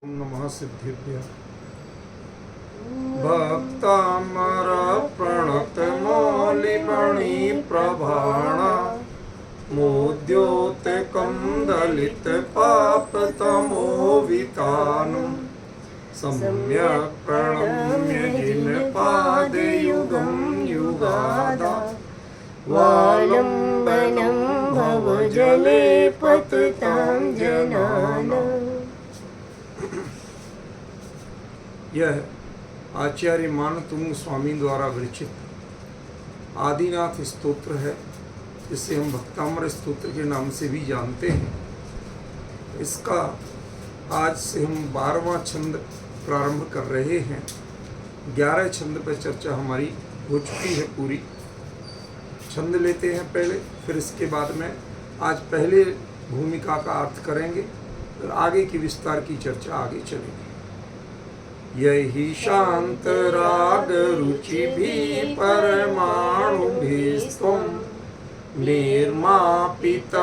ओम नमः सिद्धिभ्य भक्तामर प्रणत मौलिमणि प्रभाण मोद्योत कंदलित पाप तमोवितानं सम्यक् प्रणम्य जिन पादयुगं युगादा वालम्बनं भवजले पतितां जनानां। यह आचार्य मानतुंग स्वामी द्वारा विरचित आदिनाथ स्तोत्र है, जिसे हम भक्तामर स्तोत्र के नाम से भी जानते हैं। इसका आज से हम 12वां छंद प्रारंभ कर रहे हैं। 11 छंद पर चर्चा हमारी हो चुकी है पूरी। छंद लेते हैं पहले, फिर इसके बाद में आज पहले भूमिका का अर्थ करेंगे, फिर आगे की विस्तार की चर्चा आगे चलेगी। यही शांत राग रुचि भी परमाणु भी निर्मापित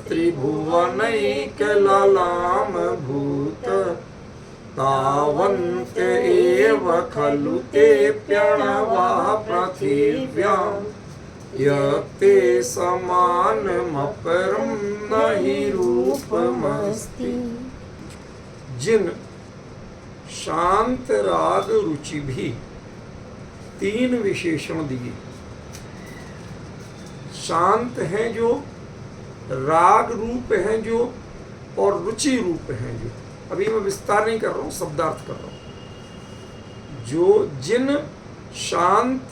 त्रिभुवनैक ललाम भूत तावन्त एव खलु ते प्रणवा पृथिव्यां यत्ते समानमपरं नहि रूपमस्ति। जिन शांत राग रुचि भी 3 विशेषण दिए। शांत हैं जो, राग रूप हैं जो, और रुचि रूप हैं जो। अभी मैं विस्तार नहीं कर रहा हूं, शब्दार्थ कर रहा हूं। जो जिन शांत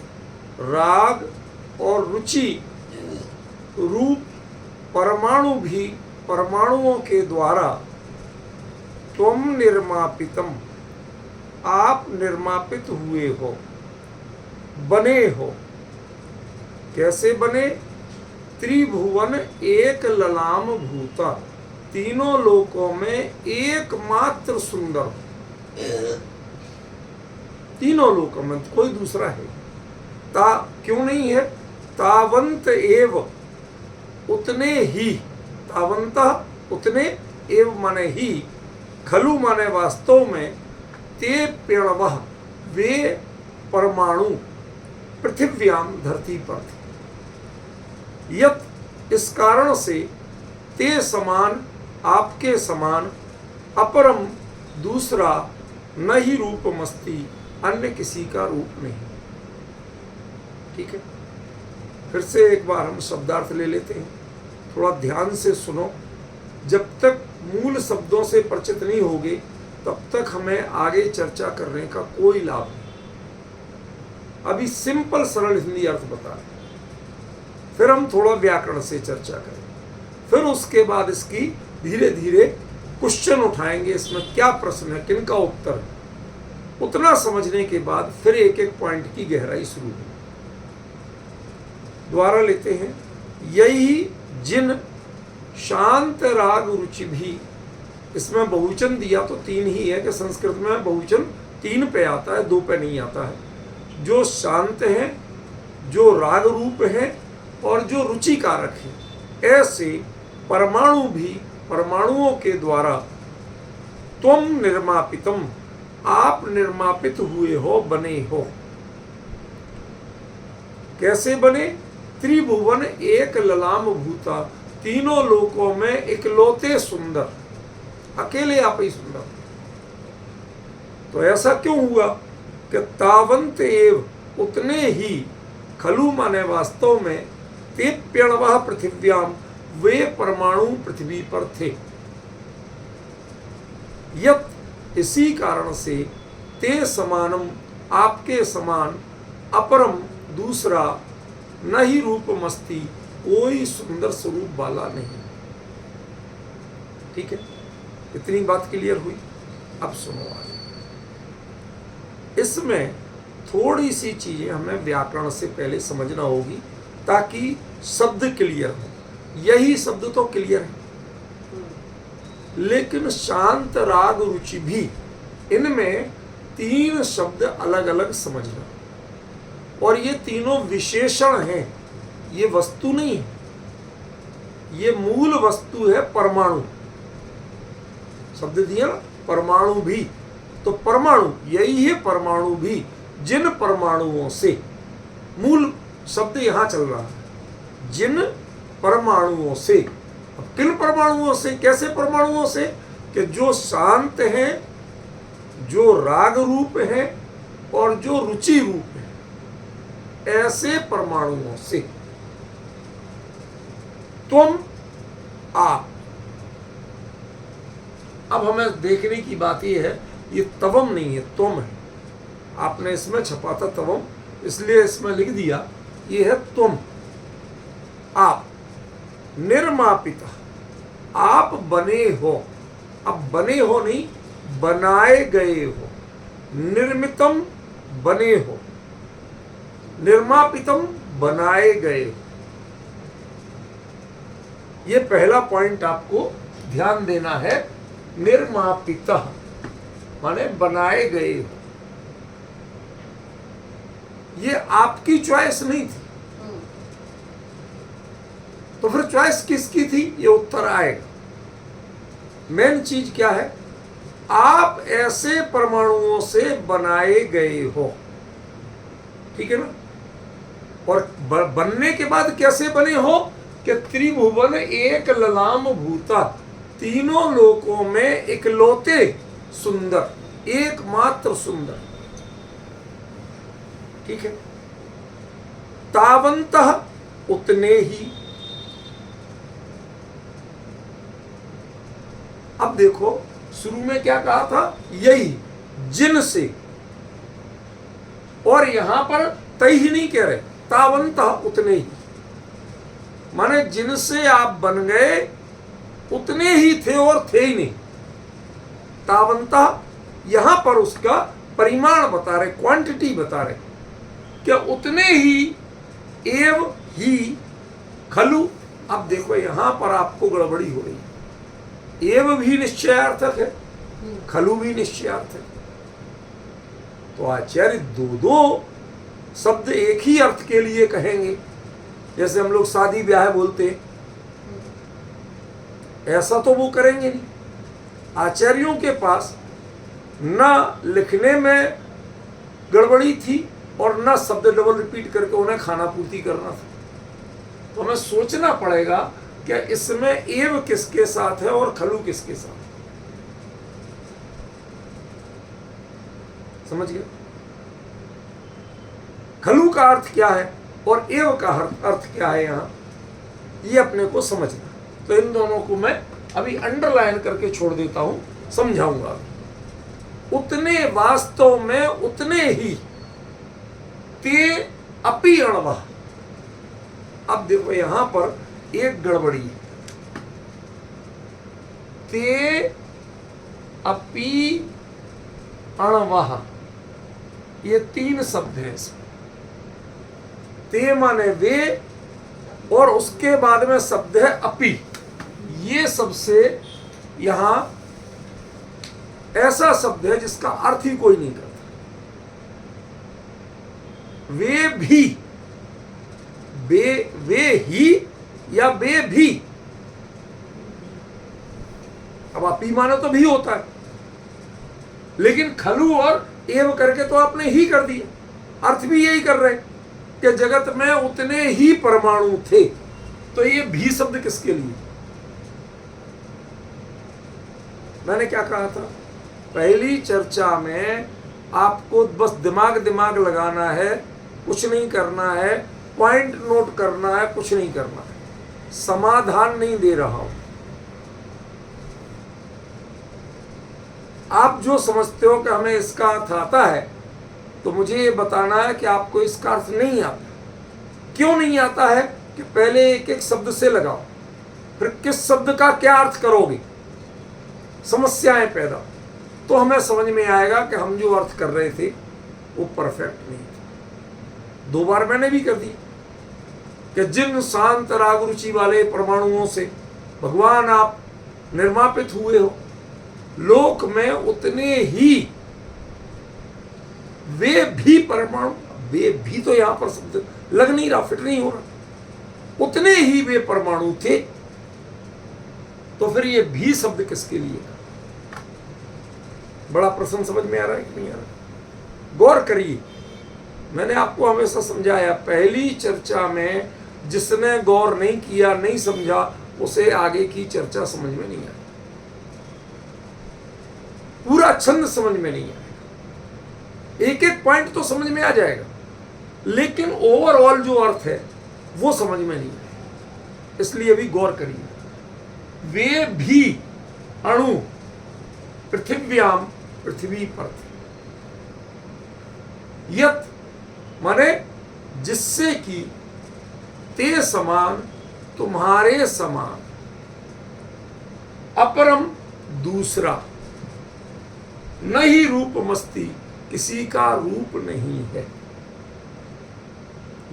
राग और रुचि रूप परमाणु भी, परमाणुओं के द्वारा त्वम निर्मापितम, आप निर्मापित हुए हो, बने हो। कैसे बने? त्रिभुवन एक ललाम भूता, तीनों लोकों में एकमात्र सुंदर, तीनों लोकों में कोई दूसरा है ता क्यों नहीं है? तावंत एव, उतने ही, तावंता उतने, एव माने ही, खलु माने वास्तव में, ते प्रणवः वे परमाणु पृथिव्याम धरती पर थे। यत इस कारण से, ते समान आपके समान, अपरम दूसरा, न ही रूपमस्ति अन्य किसी का रूप नहीं। ठीक है, फिर से एक बार हम शब्दार्थ ले लेते हैं, थोड़ा ध्यान से सुनो। जब तक मूल शब्दों से परिचित नहीं होगे तब तक हमें आगे चर्चा करने का कोई लाभ नहीं। अभी सिंपल सरल हिंदी अर्थ बता रहे, फिर हम थोड़ा व्याकरण से चर्चा करें, फिर उसके बाद इसकी धीरे धीरे क्वेश्चन उठाएंगे, इसमें क्या प्रश्न है, किनका उत्तर है। उतना समझने के बाद फिर एक एक पॉइंट की गहराई शुरू होगी। द्वारा लेते हैं, यही जिन शांत राग रुचि भी, इसमें बहुवचन दिया तो 3 ही है कि संस्कृत में बहुवचन 3 पे आता है, 2 पे नहीं आता है। जो शांत हैं, जो राग रूप हैं, और जो रुचि कारक हैं, ऐसे परमाणु भी, परमाणुओं के द्वारा त्वम निर्मापितम, आप निर्मापित हुए हो, बने हो। कैसे बने? त्रिभुवन एक ललाम भूता, तीनों लोकों में इकलौते सुंदर, अकेले आप ही सुंदर। तो ऐसा क्यों हुआ कि तावंत एव, उतने ही, खलु माने वास्तव में, ते प्रणवः पृथिव्याम, वे परमाणु पृथ्वी पर थे। यत, इसी कारण से, ते समानम, आपके समान, अपरम दूसरा, न ही रूपमस्ति, कोई सुंदर स्वरूप वाला नहीं। ठीक है, इतनी बात क्लियर हुई। अब सुनो आगे। इसमें थोड़ी सी चीजें हमें व्याकरण से पहले समझना होगी ताकि शब्द क्लियर हो। यही शब्द तो क्लियर है, लेकिन शांत राग रुचि भी, इनमें 3 शब्द अलग अलग समझना। और ये तीनों विशेषण हैं, ये वस्तु नहीं है। ये मूल वस्तु है परमाणु। शब्द दिया ना, परमाणु भी, तो परमाणु यही है, परमाणु भी जिन परमाणुओं से, मूल शब्द यहां चल रहा है, जिन परमाणुओं से। अब किन परमाणुओं से, कैसे परमाणुओं से? कि जो शांत हैं, जो राग रूप हैं और जो रुचि रूप है, ऐसे परमाणुओं से। तुम, आप। अब हमें देखने की बात यह है, ये तवम नहीं है, तुम है। आपने इसमें छपा था तवम, इसलिए इसमें लिख दिया, ये है तुम, आप। निर्मापिता, आप बने हो। अब बने हो नहीं, बनाए गए हो। निर्मितम, बने हो। निर्मापितम, बनाए गए हो। ये पहला पॉइंट आपको ध्यान देना है। निर्मापिता माने बनाए गए हो। ये आपकी चॉइस नहीं थी, तो फिर चॉइस किसकी थी? ये उत्तर आएगा। मेन चीज क्या है? आप ऐसे परमाणुओं से बनाए गए हो, ठीक है ना? और बनने के बाद कैसे बने हो? कि त्रिभुवन एक ललाम भूता, तीनों लोकों में इकलौते सुंदर, एकमात्र सुंदर, ठीक है। तावंतः, उतने ही। अब देखो शुरू में क्या कहा था? यही, जिन से। और यहां पर तय ही नहीं कह रहे, तावंतः, उतने ही। माने जिनसे आप बन गए उतने ही थे और थे ही नहीं। तावंतः यहां पर उसका परिमाण बता रहे, क्वांटिटी बता रहे, क्या उतने ही, एव ही, खलु। अब देखो यहां पर आपको गड़बड़ी हो रही है। एव भी निश्चयार्थक है, खलु भी निश्चयार्थक। तो आचार्य दो दो शब्द एक ही अर्थ के लिए कहेंगे, जैसे हम लोग शादी ब्याह बोलते हैं, ऐसा तो वो करेंगे नहीं। आचार्यों के पास ना लिखने में गड़बड़ी थी और ना शब्द डबल रिपीट करके उन्हें खाना पूर्ति करना था। तो हमें सोचना पड़ेगा कि इसमें एव किसके साथ है और खलु किसके साथ। समझ गए? खलु का अर्थ क्या है और एव का अर्थ क्या है, यहां ये अपने को समझना। तो इन दोनों को मैं अभी अंडरलाइन करके छोड़ देता हूं, समझाऊंगा। उतने, वास्तव में उतने ही, ते अपि अणवः। अब देखो यहां पर एक गड़बड़ी है। ते अपि अणवः, ये तीन शब्द हैं इसमें। ते माने वे, और उसके बाद में शब्द है अपि। ये सबसे यहां ऐसा शब्द है जिसका अर्थ ही कोई नहीं करता। वे भी, वे ही या वे भी। अब अपि माने तो भी होता है, लेकिन खलु और एव करके तो आपने ही कर दिया। अर्थ भी यही कर रहे कि जगत में उतने ही परमाणु थे। तो ये भी शब्द किसके लिए? मैंने क्या कहा था पहली चर्चा में? आपको बस दिमाग लगाना है, कुछ नहीं करना है, पॉइंट नोट करना है, कुछ नहीं करना है। समाधान नहीं दे रहा हूं। आप जो समझते हो कि हमें इसका अर्थ आता है, तो मुझे ये बताना है कि आपको इसका अर्थ नहीं आता। क्यों नहीं आता है? कि पहले एक एक शब्द से लगाओ, फिर किस शब्द का क्या अर्थ करोगे, समस्याएं पैदा। तो हमें समझ में आएगा कि हम जो अर्थ कर रहे थे वो परफेक्ट नहीं था। दो बार मैंने भी कर दी कि जिन शांत राग रुचि वाले परमाणुओं से भगवान आप निर्मापित हुए हो, लोक में उतने ही वे भी परमाणु, वे भी तो यहां पर शब्द लग नहीं रहा, फिट नहीं हो रहा। उतने ही वे परमाणु थे। तो फिर ये भी शब्द किसके लिए? बड़ा प्रश्न समझ में आ रहा है कि नहीं आ रहा? गौर करिए, मैंने आपको हमेशा समझाया, पहली चर्चा में जिसने गौर नहीं किया, नहीं समझा, उसे आगे की चर्चा समझ में नहीं आई, पूरा छंद समझ में नहीं आएगा। एक एक पॉइंट तो समझ में आ जाएगा, लेकिन ओवरऑल जो अर्थ है वो समझ में नहीं आएगा। इसलिए भी गौर करिए, वे भी अणु पृथिव्याम पृथ्वी पर थे, यत माने जिससे कि ते समान तुम्हारे समान, अपरम दूसरा, न ही रूप मस्ती किसी का रूप नहीं है,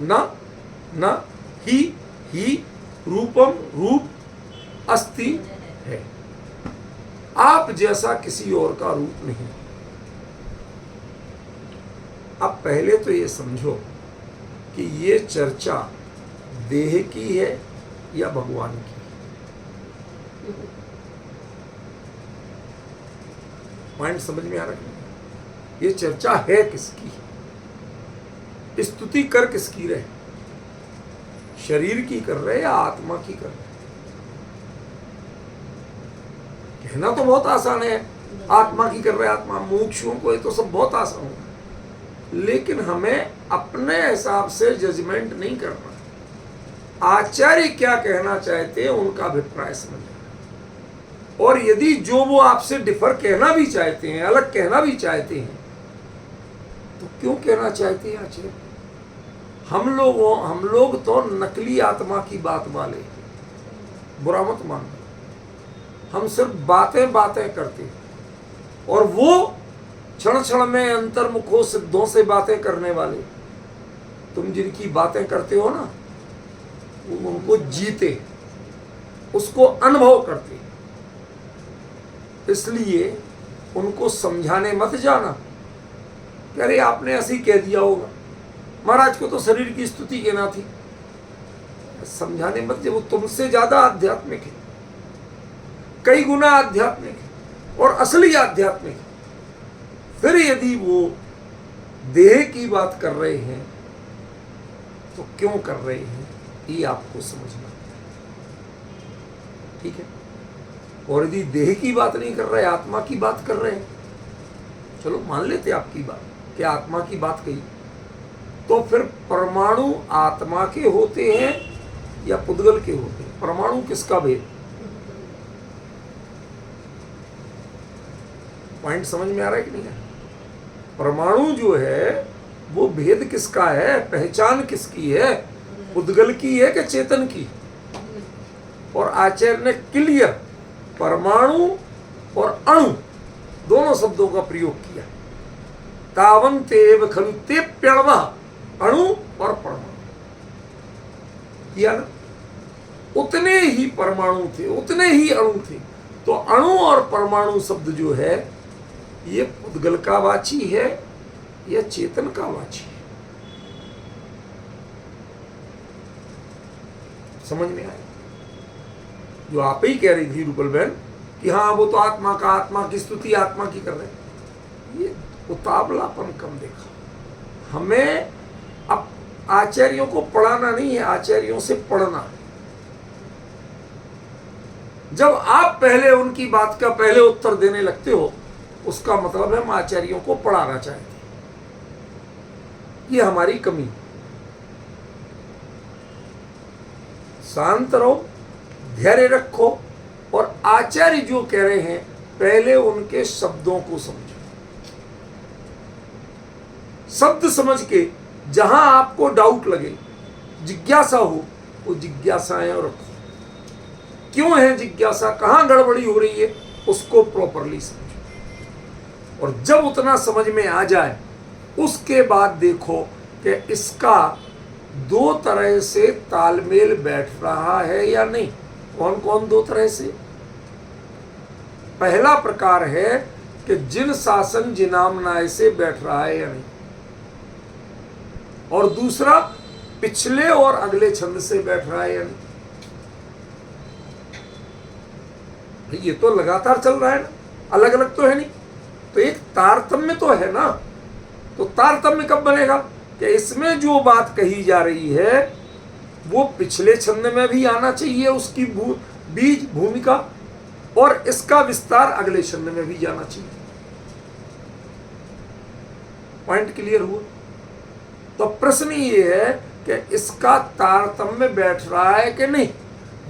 न ही रूपम रूप अस्ति है, आप जैसा किसी और का रूप नहीं। अब पहले तो ये समझो कि ये चर्चा देह की है या भगवान की? पॉइंट समझ में आ रहा है? ये चर्चा है किसकी? स्तुति कर किसकी रहे? शरीर की कर रहे या आत्मा की कर रहे? कहना तो बहुत आसान है, आत्मा की कर रहे, आत्मा मुमुक्षुओं को, ये तो सब बहुत आसान है, लेकिन हमें अपने हिसाब से जजमेंट नहीं करना। आचार्य क्या कहना चाहते हैं उनका अभिप्राय समझना, और यदि जो वो आपसे डिफर कहना भी चाहते हैं, अलग कहना भी चाहते हैं, तो क्यों कहना चाहते हैं आचार्य? हम लोग तो नकली आत्मा की बात वाले, बुरा मत मानना, हम सिर्फ बातें करते हैं, और वो क्षण क्षण में अंतर्मुखों सिद्धों से बातें करने वाले, तुम जिनकी बातें करते हो ना, वो उनको जीते, उसको अनुभव करते, इसलिए उनको समझाने मत जाना कि अरे आपने ऐसे ही कह दिया होगा, महाराज को तो शरीर की स्तुति कहना थी, समझाने मत। जब वो तुमसे ज्यादा आध्यात्मिक है, कई गुना आध्यात्मिक है और असली आध्यात्मिक है, फिर यदि वो देह की बात कर रहे हैं तो क्यों कर रहे हैं, ये आपको समझना, ठीक है? और यदि देह की बात नहीं कर रहे, आत्मा की बात कर रहे हैं, चलो मान लेते आपकी बात कि आत्मा की बात कही, तो फिर परमाणु आत्मा के होते हैं या पुद्गल के होते हैं? परमाणु किसका भेद? पॉइंट समझ में आ रहा है कि नहीं है? परमाणु जो है वो भेद किसका है, पहचान किसकी है? पुद्गल की है कि चेतन की? और आचार्य ने क्लियर परमाणु और अणु दोनों शब्दों का प्रयोग किया। तावन्तेव खलु ते प्रणवः, अणु और परमाणु किया ना, उतने ही परमाणु थे, उतने ही अणु थे। तो अणु और परमाणु शब्द जो है ये पुद्गल का वाची है या चेतन का वाची है? समझ में आया? जो आप ही कह रही थी रूपल बहन कि हाँ वो तो आत्मा का, आत्मा की स्तुति आत्मा की कर रहे, ये उतावलापन कम देखा। हमें अब आचार्यों को पढ़ाना नहीं है, आचार्यों से पढ़ना है। जब आप पहले उनकी बात का पहले उत्तर देने लगते हो, उसका मतलब है हम आचार्यों को पढ़ाना चाहते हैं। ये हमारी कमी। शांत रहो, धैर्य रखो, और आचार्य जो कह रहे हैं पहले उनके शब्दों को समझो। शब्द समझ के जहां आपको डाउट लगे, जिज्ञासा हो, वो जिज्ञासाएं रखो। क्यों है जिज्ञासा, कहां गड़बड़ी हो रही है, उसको प्रॉपरली समझो। और जब उतना समझ में आ जाए, उसके बाद देखो कि इसका दो तरह से तालमेल बैठ रहा है या नहीं। कौन कौन दो तरह से? पहला प्रकार है कि जिन शासन जिनामनाय से बैठ रहा है या नहीं, और दूसरा पिछले और अगले छंद से बैठ रहा है या नहीं। ये तो लगातार चल रहा है ना, अलग अलग तो है नहीं। तो एक तारतम्य तो है ना। तो तारतम्य कब बनेगा कि इसमें जो बात कही जा रही है वो पिछले छंद में भी आना चाहिए, उसकी बीज भूमिका, और इसका विस्तार अगले छंद में भी जाना चाहिए। पॉइंट क्लियर हुआ? तो प्रश्न ये है कि इसका तारतम्य बैठ रहा है कि नहीं।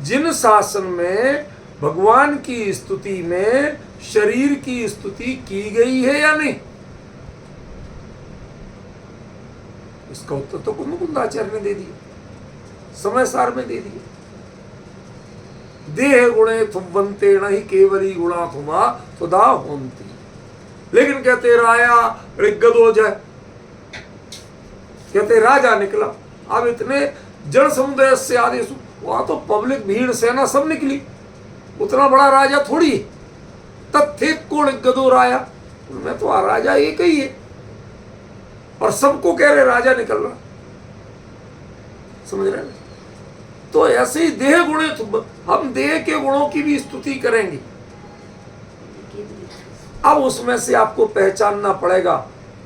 जिन शासन में भगवान की स्तुति में शरीर की स्तुति की गई है या नहीं, इसका उत्तर तो कुंदाचार्य ने दे दिया, समय सार में दे दिया। देह गुणे थुवंते नहीं केवली गुणा थुमा तुदा होंती। लेकिन कहते राया ऋग्गदोज है, कहते राजा निकला। अब इतने जन समुदाय से आदेश, वहां तो पब्लिक भीड़ सेना सब निकली, उतना बड़ा राजा थोड़ी है। तत्थे को ऋग्गदो राया, उनमें तो राजा एक ही है और सबको कह रहे राजा निकल रहा। समझ रहे हैं? तो ऐसे ही देह गुणे, हम देह के गुणों की भी स्तुति करेंगे। अब उसमें से आपको पहचानना पड़ेगा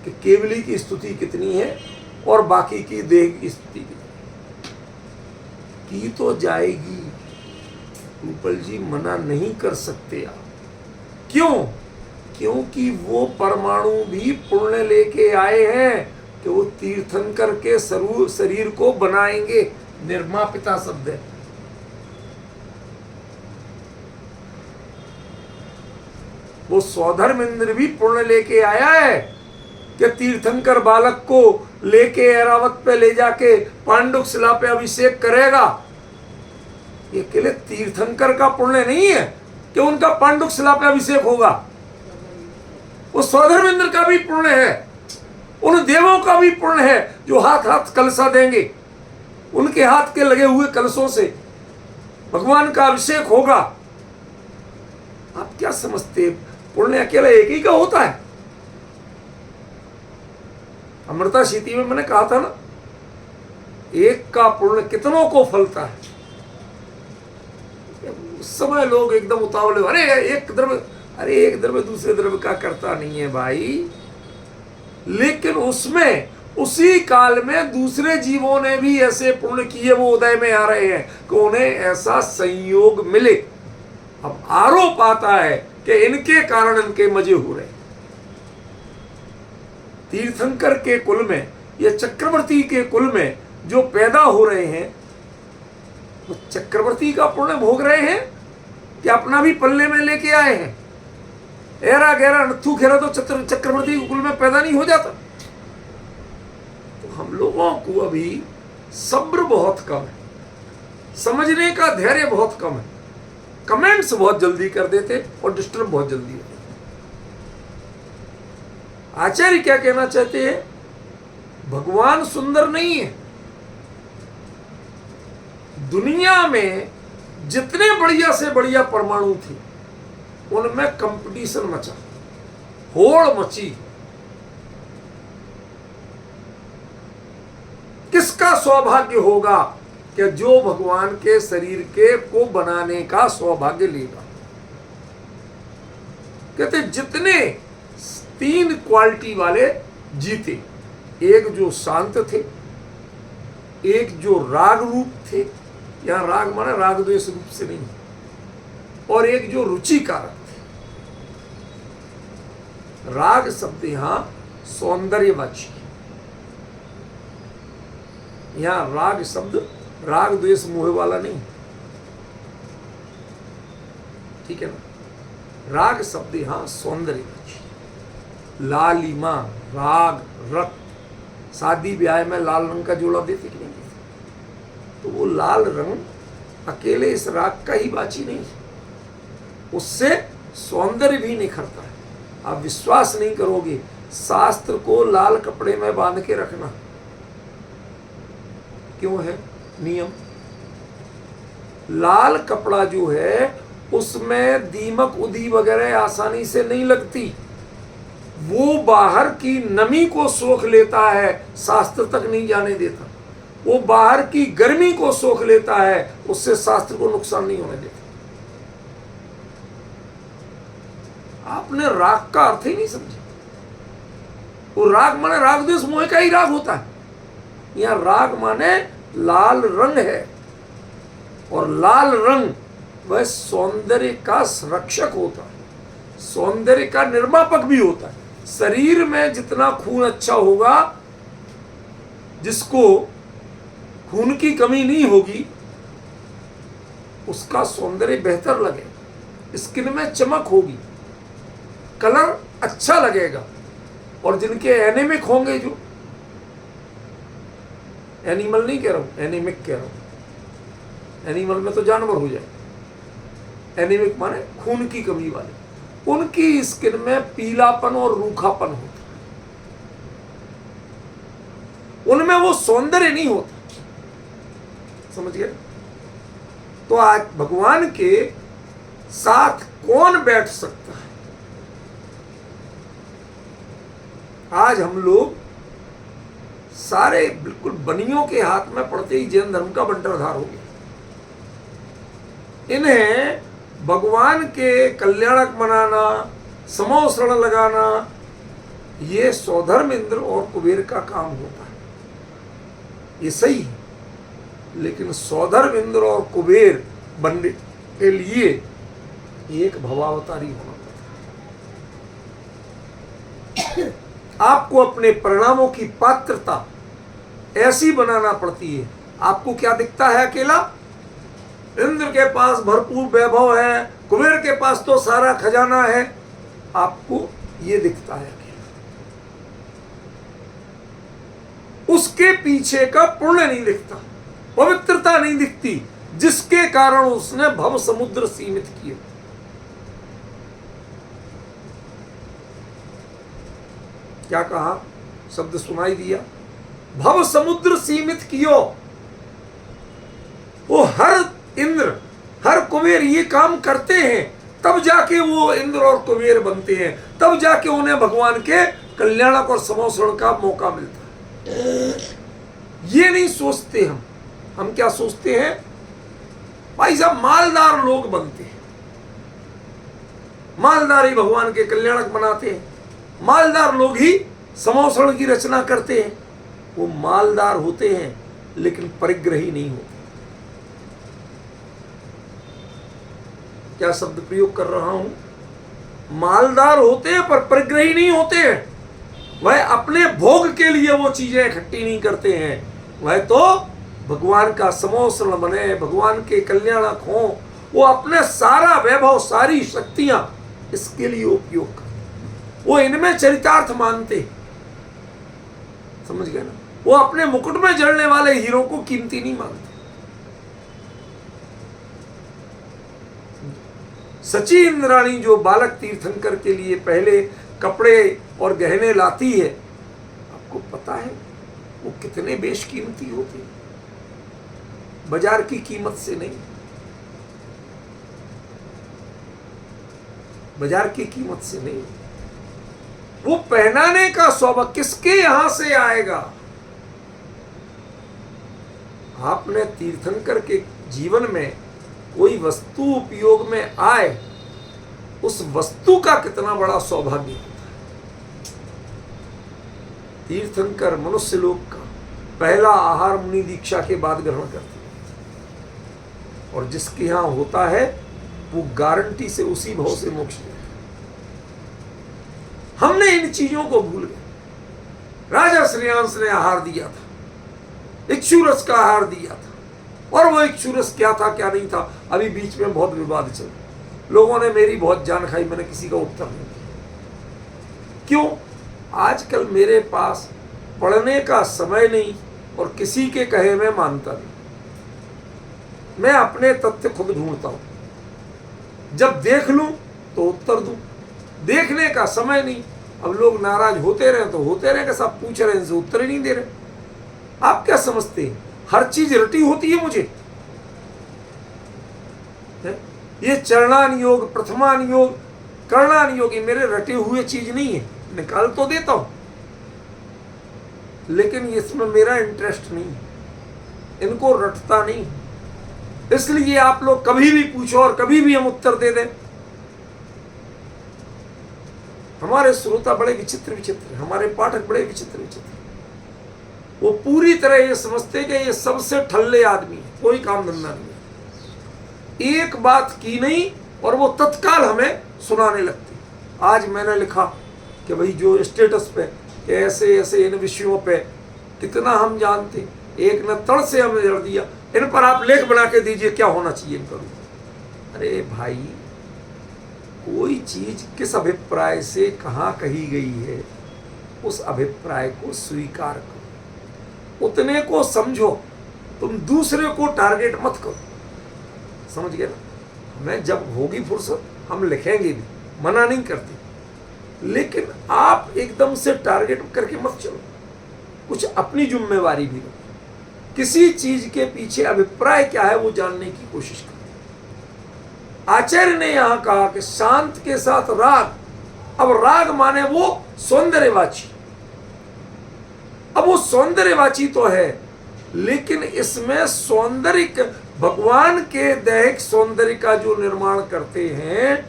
कि केवली की स्तुति कितनी है और बाकी की देह की स्तुति कितनी की तो जाएगी। रूपल जी मना नहीं कर सकते आप। क्यों? क्योंकि वो परमाणु भी पुण्य लेके आए हैं कि वो तीर्थंकर के शरीर को बनाएंगे। निर्मापिता शब्द है। वो सौधर्मेंद्र भी पुण्य लेके आया है कि तीर्थंकर बालक को लेके ऐरावत पे ले जाके पांडुक शिला पे अभिषेक करेगा। ये केवल तीर्थंकर का पुण्य नहीं है कि उनका पांडुक शिला पे अभिषेक होगा, वो सौधर्मेंद्र का भी पुण्य है, उन देवों का भी पुण्य है जो हाथ हाथ कलशा देंगे। उनके हाथ के लगे हुए कलशों से भगवान का अभिषेक होगा। आप क्या समझते, पुण्य अकेला एक ही का होता है? अमृता शीति में मैंने कहा था ना, एक का पुण्य कितनों को फलता है। उस समय लोग एकदम उतावले, अरे एक द्रव्य दूसरे द्रव्य का करता नहीं है भाई। लेकिन उसमें उसी काल में दूसरे जीवों ने भी ऐसे पुण्य किए, वो उदय में आ रहे हैं कि उन्हें ऐसा संयोग मिले। अब आरोप आता है कि इनके कारण इनके मजे हो रहे। तीर्थंकर के कुल में या चक्रवर्ती के कुल में जो पैदा हो रहे हैं वो चक्रवर्ती का पुण्य भोग रहे हैं कि अपना भी पल्ले में लेके आए हैं। एरा गहरा नथु खेरा तो चक्रवर्ती के कुल में पैदा नहीं हो जाता। तो हम लोगों को अभी सब्र बहुत कम है, समझने का धैर्य बहुत कम है। कमेंट्स बहुत जल्दी कर देते और डिस्टर्ब बहुत जल्दी होते। आचार्य क्या कहना चाहते हैं? भगवान सुंदर नहीं है। दुनिया में जितने बढ़िया से बढ़िया परमाणु थे उनमें कंपटीशन मचा, होड़ मची। किसका सौभाग्य होगा कि जो भगवान के शरीर के को बनाने का सौभाग्य लेगा? कहते जितने 3 क्वालिटी वाले जीते, एक जो शांत थे, एक जो राग रूप थे, यहां राग माने राग द्वेष रूप से नहीं, और एक जो रुचिकारक थे। राग शब्द यहां सौंदर्यवाची, यहां राग शब्द राग द्वेष मोह वाला नहीं, ठीक है ना। राग शब्द यहां सौंदर्यवाची, लालिमा, राग, रक्त। शादी ब्याह में लाल रंग का जोड़ा देते कि नहीं देते? तो वो लाल रंग अकेले इस राग का ही वाची नहीं, उससे सौंदर्य भी निखरता है। आप विश्वास नहीं करोगे, शास्त्र को लाल कपड़े में बांध के रखना क्यों है नियम? लाल कपड़ा जो है उसमें दीमक उदी वगैरह आसानी से नहीं लगती, वो बाहर की नमी को सोख लेता है, शास्त्र तक नहीं जाने देता। वो बाहर की गर्मी को सोख लेता है, उससे शास्त्र को नुकसान नहीं होने देता। आप आपने राग का अर्थ ही नहीं समझा। वो राग माने राग द्वेष मोह का ही राग होता है। यहाँ राग माने लाल रंग है, और लाल रंग वह सौंदर्य का संरक्षक होता है, सौंदर्य का निर्मापक भी होता है। शरीर में जितना खून अच्छा होगा, जिसको खून की कमी नहीं होगी, उसका सौंदर्य बेहतर लगेगा, स्किन में चमक होगी, कलर अच्छा लगेगा। और जिनके एनीमिक होंगे, जो एनिमल नहीं कह रहा हूं, एनीमिक कह रहा हूं, एनिमल में तो जानवर हो जाए, एनीमिक माने खून की कमी वाले, उनकी स्किन में पीलापन और रूखापन होता है, उनमें वो सौंदर्य नहीं होता। समझ गए? तो आज भगवान के साथ कौन बैठ सकता है? आज हम लोग सारे बिल्कुल बनियों के हाथ में पड़ते ही जैन धर्म का बंटरधार हो गया। इन्हें भगवान के कल्याणक बनाना, समोसरण लगाना, ये सौधर्म इंद्र और कुबेर का काम होता है। ये सही है, लेकिन सौधर्म इंद्र और कुबेर बनने के लिए एक भवावतारी होना पड़ता है। आपको अपने परिणामों की पात्रता ऐसी बनाना पड़ती है। आपको क्या दिखता है? अकेला इंद्र के पास भरपूर वैभव है, कुबेर के पास तो सारा खजाना है, आपको ये दिखता है अकेला। उसके पीछे का पुण्य नहीं दिखता, पवित्रता नहीं दिखती, जिसके कारण उसने भव समुद्र सीमित किया। क्या कहा? शब्द सुनाई दिया, भव समुद्र सीमित कियो। वो हर इंद्र, हर कुबेर ये काम करते हैं, तब जाके वो इंद्र और कुबेर बनते हैं, तब जाके उन्हें भगवान के कल्याणक और समोसरण का मौका मिलता है। ये नहीं सोचते हम क्या सोचते हैं? भाई साहब, मालदार लोग बनते हैं, मालदार ही भगवान के कल्याणक बनाते हैं, मालदार लोग ही समोसरण की रचना करते हैं। वो मालदार होते हैं लेकिन परिग्रही नहीं होते। क्या शब्द प्रयोग कर रहा हूं? मालदार होते हैं पर परिग्रही नहीं होते हैं। वह अपने भोग के लिए वो चीजें इकट्ठी नहीं करते हैं, वह तो भगवान का समोसरण बने, भगवान के कल्याणक हों, वो अपने सारा वैभव, सारी शक्तियां इसके लिए उपयोग करते। वो इनमें चरितार्थ मानते। समझ गए ना? वो अपने मुकुट में जड़ने वाले हीरो को कीमती नहीं मानते। सची इंद्राणी जो बालक तीर्थंकर के लिए पहले कपड़े और गहने लाती है, आपको पता है वो कितने बेशकीमती होते हैं? बाजार की कीमत से नहीं, बाजार की कीमत से नहीं। वो पहनाने का सौभाग्य किसके यहां से आएगा? आपने तीर्थंकर के जीवन में कोई वस्तु उपयोग में आए, उस वस्तु का कितना बड़ा सौभाग्य होता है। तीर्थंकर मनुष्य लोक का पहला आहार मुनि दीक्षा के बाद ग्रहण करते हैं, और जिसके यहां होता है वो गारंटी से उसी भाव से मोक्ष देता है। हमने इन चीजों को भूल गए। राजा श्रेयांश ने आहार दिया था, इक्षुरस का आहार दिया था, और वो इक्षुरस क्या था क्या नहीं था, अभी बीच में बहुत विवाद चला। लोगों ने मेरी बहुत जान खाई, मैंने किसी का उत्तर नहीं दिया। क्यों? आजकल मेरे पास पढ़ने का समय नहीं और किसी के कहे में मानता नहीं। मैं अपने तथ्य खुद ढूंढता हूं, जब देख लूं तो उत्तर दूं। देखने का समय नहीं। अब लोग नाराज होते रहे तो होते रहे, सब पूछ रहे हैं, इनसे उत्तर ही नहीं दे रहे। आप क्या समझते हैं हर चीज रटी होती है मुझे? ये चरणान योग, प्रथमान योग, करणान योग, ये मेरे रटे हुए चीज नहीं है। निकाल तो देता हूं, लेकिन इसमें मेरा इंटरेस्ट नहीं है, इनको रटता नहीं। इसलिए आप लोग कभी भी पूछो और कभी भी हम उत्तर दे दें, हमारे श्रोता बड़े विचित्र विचित्र, हमारे पाठक बड़े विचित्र विचित्र। वो पूरी तरह ये समझते कि ये सबसे ठल्ले आदमी है, कोई काम धंधा नहीं, एक बात की नहीं और वो तत्काल हमें सुनाने लगते। आज मैंने लिखा कि भाई जो स्टेटस पे कि ऐसे ऐसे इन विषयों पे कितना हम जानते, एक न तड़ से हमें जड़ दिया, इन पर आप लेख बना के दीजिए क्या होना चाहिए इन पर। अरे भाई, कोई चीज किस अभिप्राय से कहाँ कही गई है, उस अभिप्राय को स्वीकार करो, उतने को समझो, तुम दूसरे को टारगेट मत करो। समझ गए ना? हमें जब होगी फुर्सत हम लिखेंगे भी, मना नहीं करते, लेकिन आप एकदम से टारगेट करके मत चलो, कुछ अपनी जिम्मेवारी भी लो। किसी चीज के पीछे अभिप्राय क्या है वो जानने की कोशिश करो। आचार्य ने यहां कहा कि शांत के साथ राग, अब राग माने वो सौंदर्यवाची, अब वो सौंदर्यवाची तो है, लेकिन इसमें सौंदर्य भगवान के दैहिक सौंदर्य का जो निर्माण करते हैं,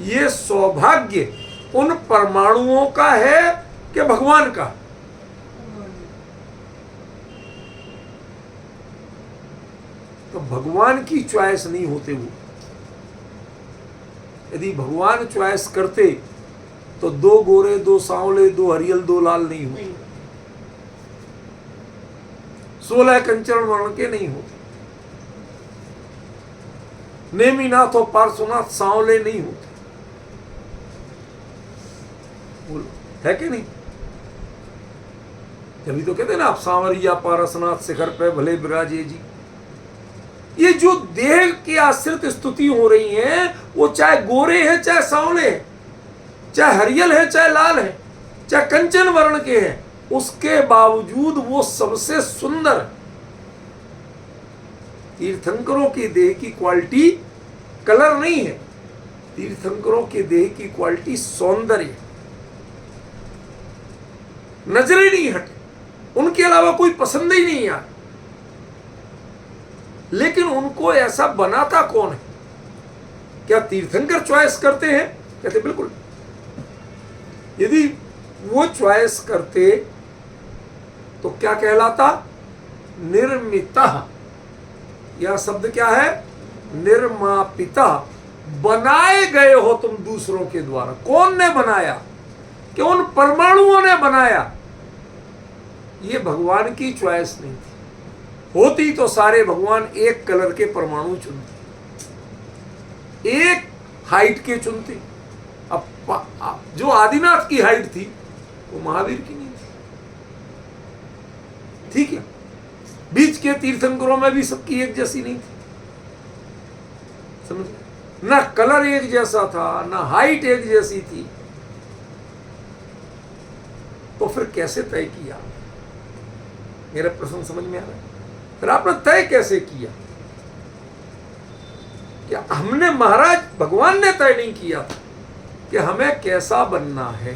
ये सौभाग्य उन परमाणुओं का है कि भगवान का? तो भगवान की चॉइस नहीं होते वो। यदि भगवान चॉइस करते तो दो गोरे, दो सांवले, दो हरियल, दो लाल नहीं होते, 16 कंचन वर्ण के नहीं होते, नेमिनाथ और पार्श्वनाथ सांवले नहीं होते। बोलो है कि नहीं? जब तो कहते ना आप सांवरिया पारसनाथ शिखर पे भले विराजे जी। ये जो देह की आश्रित स्तुति हो रही है, वो चाहे गोरे हैं चाहे सांवले हैं, चाहे हरियल है चाहे लाल है, चाहे कंचन वर्ण के हैं, उसके बावजूद वो सबसे सुंदर। तीर्थंकरों की देह की क्वालिटी कलर नहीं है, तीर्थंकरों के देह की क्वालिटी सौंदर्य। नजरें नहीं हटे, उनके अलावा कोई पसंद ही नहीं यार। लेकिन उनको ऐसा बनाता कौन है? क्या तीर्थंकर चॉइस करते हैं? कहते बिल्कुल। यदि वो चॉइस करते तो क्या कहलाता? निर्मिता। यह शब्द क्या है? निर्मापिता। बनाए गए हो तुम दूसरों के द्वारा। कौन ने बनाया? कि उन परमाणुओं ने बनाया। ये भगवान की चॉइस नहीं थी। होती तो सारे भगवान एक कलर के परमाणु चुनते, एक हाइट के चुनते। अब जो आदिनाथ की हाइट थी वो महावीर की नहीं थी, ठीक है। बीच के तीर्थंकरों में भी सबकी एक जैसी नहीं थी, समझ? ना कलर एक जैसा था, ना हाइट एक जैसी थी। तो फिर कैसे तय किया? मेरा प्रश्न समझ में आ रहा है? फिर आपने तय कैसे किया? क्या हमने, महाराज भगवान ने तय नहीं किया था कि हमें कैसा बनना है।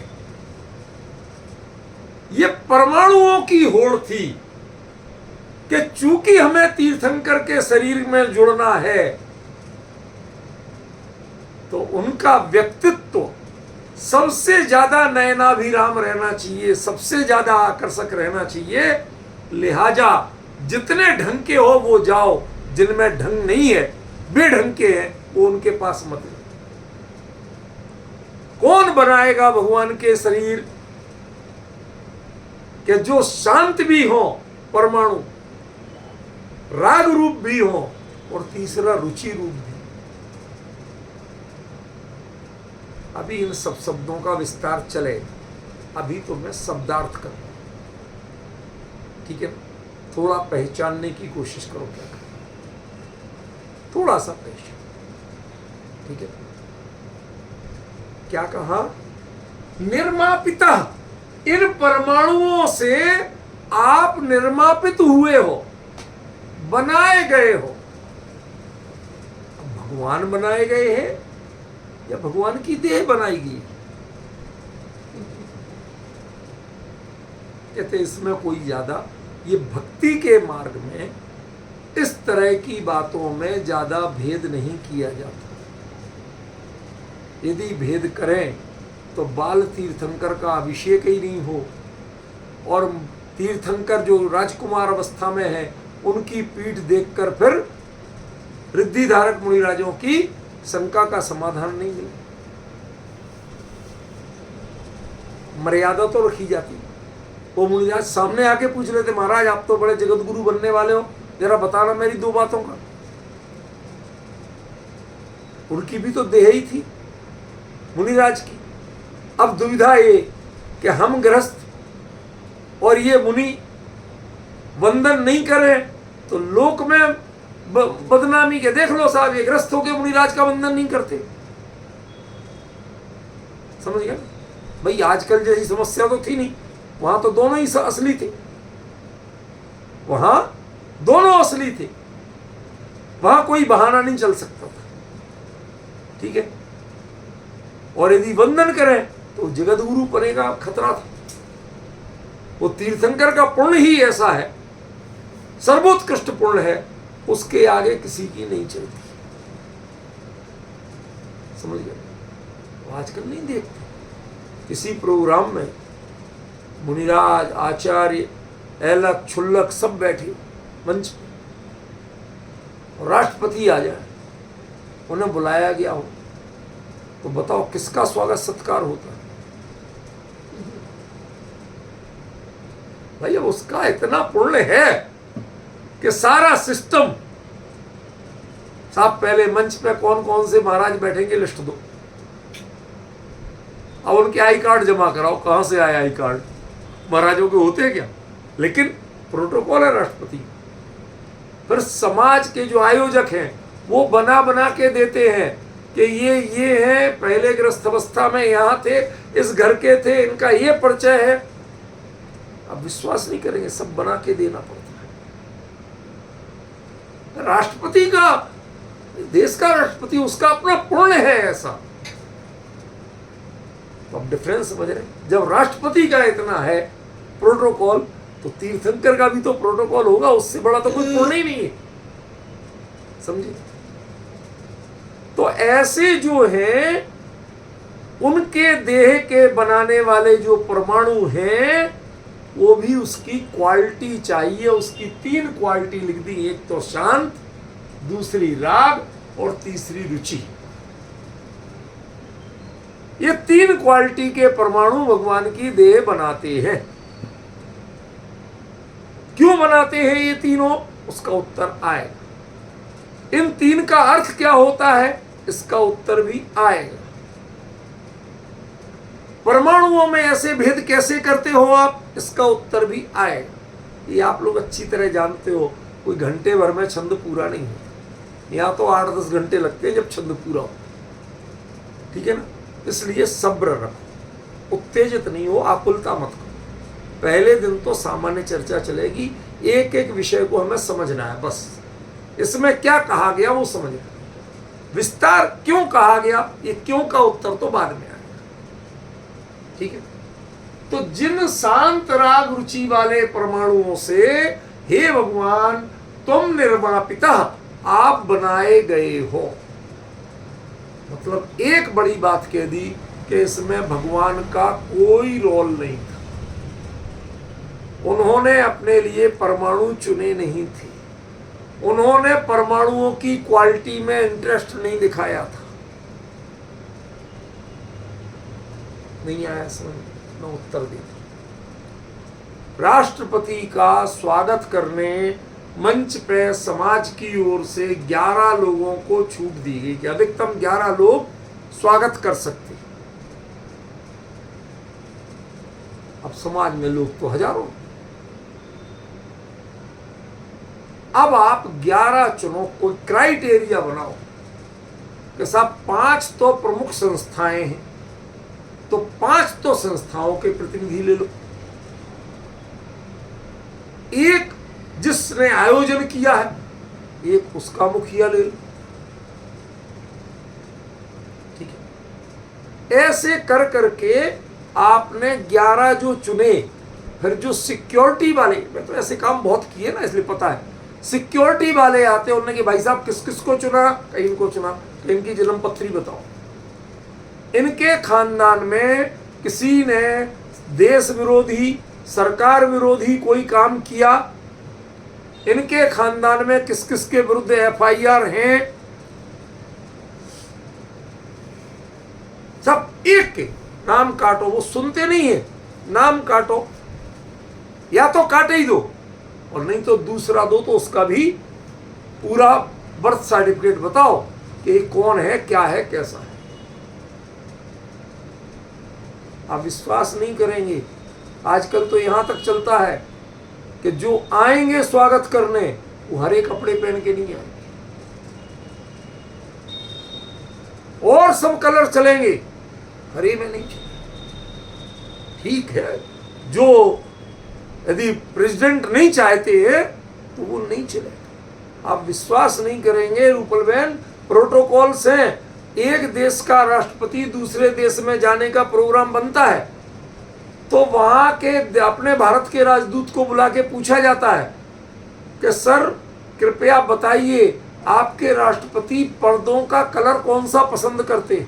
ये परमाणुओं की होड़ थी कि चूंकि हमें तीर्थंकर के शरीर में जुड़ना है, तो उनका व्यक्तित्व सबसे ज्यादा नयनाभिराम रहना चाहिए, सबसे ज्यादा आकर्षक रहना चाहिए। लिहाजा जितने ढंग के हो वो जाओ, जिनमें ढंग नहीं है, बेढंग के हैं, वो उनके पास मत जाओ। कौन बनाएगा भगवान के शरीर के जो शांत भी हो परमाणु, राग रूप भी हो, और तीसरा रुचि रूप भी। अभी इन सब शब्दों का विस्तार चले, अभी तो मैं शब्दार्थ करूं, ठीक है? थोड़ा पहचानने की कोशिश करो, क्या करें, थोड़ा सा पहचान, ठीक है? क्या कहा? निर्मापिता। इन परमाणुओं से आप निर्मापित हुए हो, बनाए गए हो। भगवान बनाए गए हैं या भगवान की देह बनाई गई? कहते इसमें कोई ज्यादा, ये भक्ति के मार्ग में इस तरह की बातों में ज्यादा भेद नहीं किया जाता। यदि भेद करें तो बाल तीर्थंकर का अभिषेक ही नहीं हो और तीर्थंकर जो राजकुमार अवस्था में है उनकी पीठ देखकर फिर रिद्धिधारक मुनिराजों की शंका का समाधान नहीं मिले। मर्यादा तो रखी जाती। वो मुनिराज सामने आके पूछ रहे थे, महाराज आप तो बड़े जगत गुरु बनने वाले हो, जरा बताना मेरी दो बातों का। उनकी भी तो देह ही थी मुनिराज की। अब दुविधा ये कि हम गृहस्थ और ये मुनि वंदन नहीं करें तो लोक में बदनामी के। देख लो साहब, ये ग्रस्त होकर मुनिराज का वंदन नहीं करते। समझ गए भाई? आजकल जैसी समस्या तो थी नहीं, वहां तो दोनों ही असली थे, वहां दोनों असली थे, वहां कोई बहाना नहीं चल सकता था। ठीक है? और यदि वंदन करें तो जगत गुरु पने का खतरा था। वो तीर्थंकर का पुण्य ही ऐसा है, सर्वोत्कृष्ट पुण्य है, उसके आगे किसी की नहीं चलती। समझ गए? आजकल नहीं देखते। किसी प्रोग्राम में मुनिराज, आचार्य, ऐलक, छुल्लक सब बैठे मंच और राष्ट्रपति आ जाए, उन्हें बुलाया गया हो, तो बताओ किसका स्वागत सत्कार होता है? भाई अब उसका इतना पुण्य है कि सारा सिस्टम। साहब पहले मंच पे कौन कौन से महाराज बैठेंगे लिस्ट दो, अब उनके आई कार्ड जमा कराओ। कहां से आए आई कार्ड? महाराजों के होते हैं क्या? लेकिन प्रोटोकॉल है राष्ट्रपति। फिर समाज के जो आयोजक हैं वो बना बना के देते हैं कि ये है, पहले ग्रस्त अवस्था में यहां थे, इस घर के थे, इनका ये परिचय है। अब विश्वास नहीं करेंगे, सब बना के देना पड़ता है। राष्ट्रपति का, देश का राष्ट्रपति, उसका अपना पुण्य है ऐसा। तो अब डिफरेंस समझ रहे? जब राष्ट्रपति का इतना है प्रोटोकॉल, तो तीर्थंकर का भी तो प्रोटोकॉल होगा, उससे बड़ा तो कोई पुण्य ही नहीं है। समझे? तो ऐसे जो हैं उनके देह के बनाने वाले जो परमाणु हैं वो भी उसकी क्वालिटी चाहिए। उसकी 3 क्वालिटी लिख दी, एक तो शांत, दूसरी राग और तीसरी रुचि। ये 3 क्वालिटी के परमाणु भगवान की देह बनाते हैं। क्यों बनाते हैं ये तीनों? उसका उत्तर आएगा। इन 3 का अर्थ क्या होता है, इसका उत्तर भी आएगा। परमाणुओं में ऐसे भेद कैसे करते हो आप, इसका उत्तर भी आएगा। ये आप लोग अच्छी तरह जानते हो, कोई घंटे भर में छंद पूरा नहीं होता। यहाँ तो 8-10 घंटे लगते हैं जब छंद पूरा हो। ठीक है ना? इसलिए सब्र रखो, उत्तेजित नहीं हो, आकुलता मत करो। पहले दिन तो सामान्य चर्चा चलेगी, एक एक विषय को हमें समझना है बस। इसमें क्या कहा गया वो समझना, विस्तार क्यों कहा गया, ये क्यों का उत्तर तो बाद में आएगा। ठीक है? तो जिन शांत राग रुचि वाले परमाणुओं से हे भगवान तुम निर्वापिता, आप बनाए गए हो, मतलब एक बड़ी बात कह दी कि इसमें भगवान का कोई रोल नहीं था। उन्होंने अपने लिए परमाणु चुने नहीं थे, उन्होंने परमाणुओं की क्वालिटी में इंटरेस्ट नहीं दिखाया था। नहीं आया समझ? मैं उत्तर देता। राष्ट्रपति का स्वागत करने मंच पे समाज की ओर से 11 लोगों को छूट दी गई कि अधिकतम 11 लोग स्वागत कर सकते। अब समाज में लोग तो हजारों। अब आप 11 चुनो, कोई क्राइटेरिया बनाओ कि साहब 5 तो प्रमुख संस्थाएं हैं, तो 5 तो संस्थाओं के प्रतिनिधि ले लो। एक जिसने आयोजन किया है, एक उसका मुखिया ले लो। ठीक है? ऐसे कर करके आपने 11 जो चुने, फिर जो सिक्योरिटी वाले, मैं तो ऐसे काम बहुत किए ना इसलिए पता है, सिक्योरिटी वाले आते हैं, उन्होंने कि भाई साहब किस किस को चुना, कहीं इनको चुना, तो इनकी जन्म पत्री बताओ। इनके खानदान में किसी ने देश विरोधी, सरकार विरोधी कोई काम किया? इनके खानदान में किस किस के विरुद्ध FIR हैं? सब एक के नाम काटो, वो सुनते नहीं है, नाम काटो, या तो काटे ही दो और नहीं तो दूसरा दो, तो उसका भी पूरा बर्थ सर्टिफिकेट बताओ कि कौन है, क्या है, कैसा है। आप विश्वास नहीं करेंगे, आजकल तो यहां तक चलता है कि जो आएंगे स्वागत करने वो हरे कपड़े पहन के नहीं आएंगे, और सब कलर चलेंगे, हरे में नहीं चलेंगे। ठीक है, जो यदि प्रेसिडेंट नहीं चाहते हैं तो वो नहीं चलेगा। आप विश्वास नहीं करेंगे रूपल बहन, प्रोटोकॉल्स हैं। एक देश का राष्ट्रपति दूसरे देश में जाने का प्रोग्राम बनता है तो वहां के अपने भारत के राजदूत को बुला के पूछा जाता है कि सर कृपया बताइए आपके राष्ट्रपति पर्दों का कलर कौन सा पसंद करते हैं,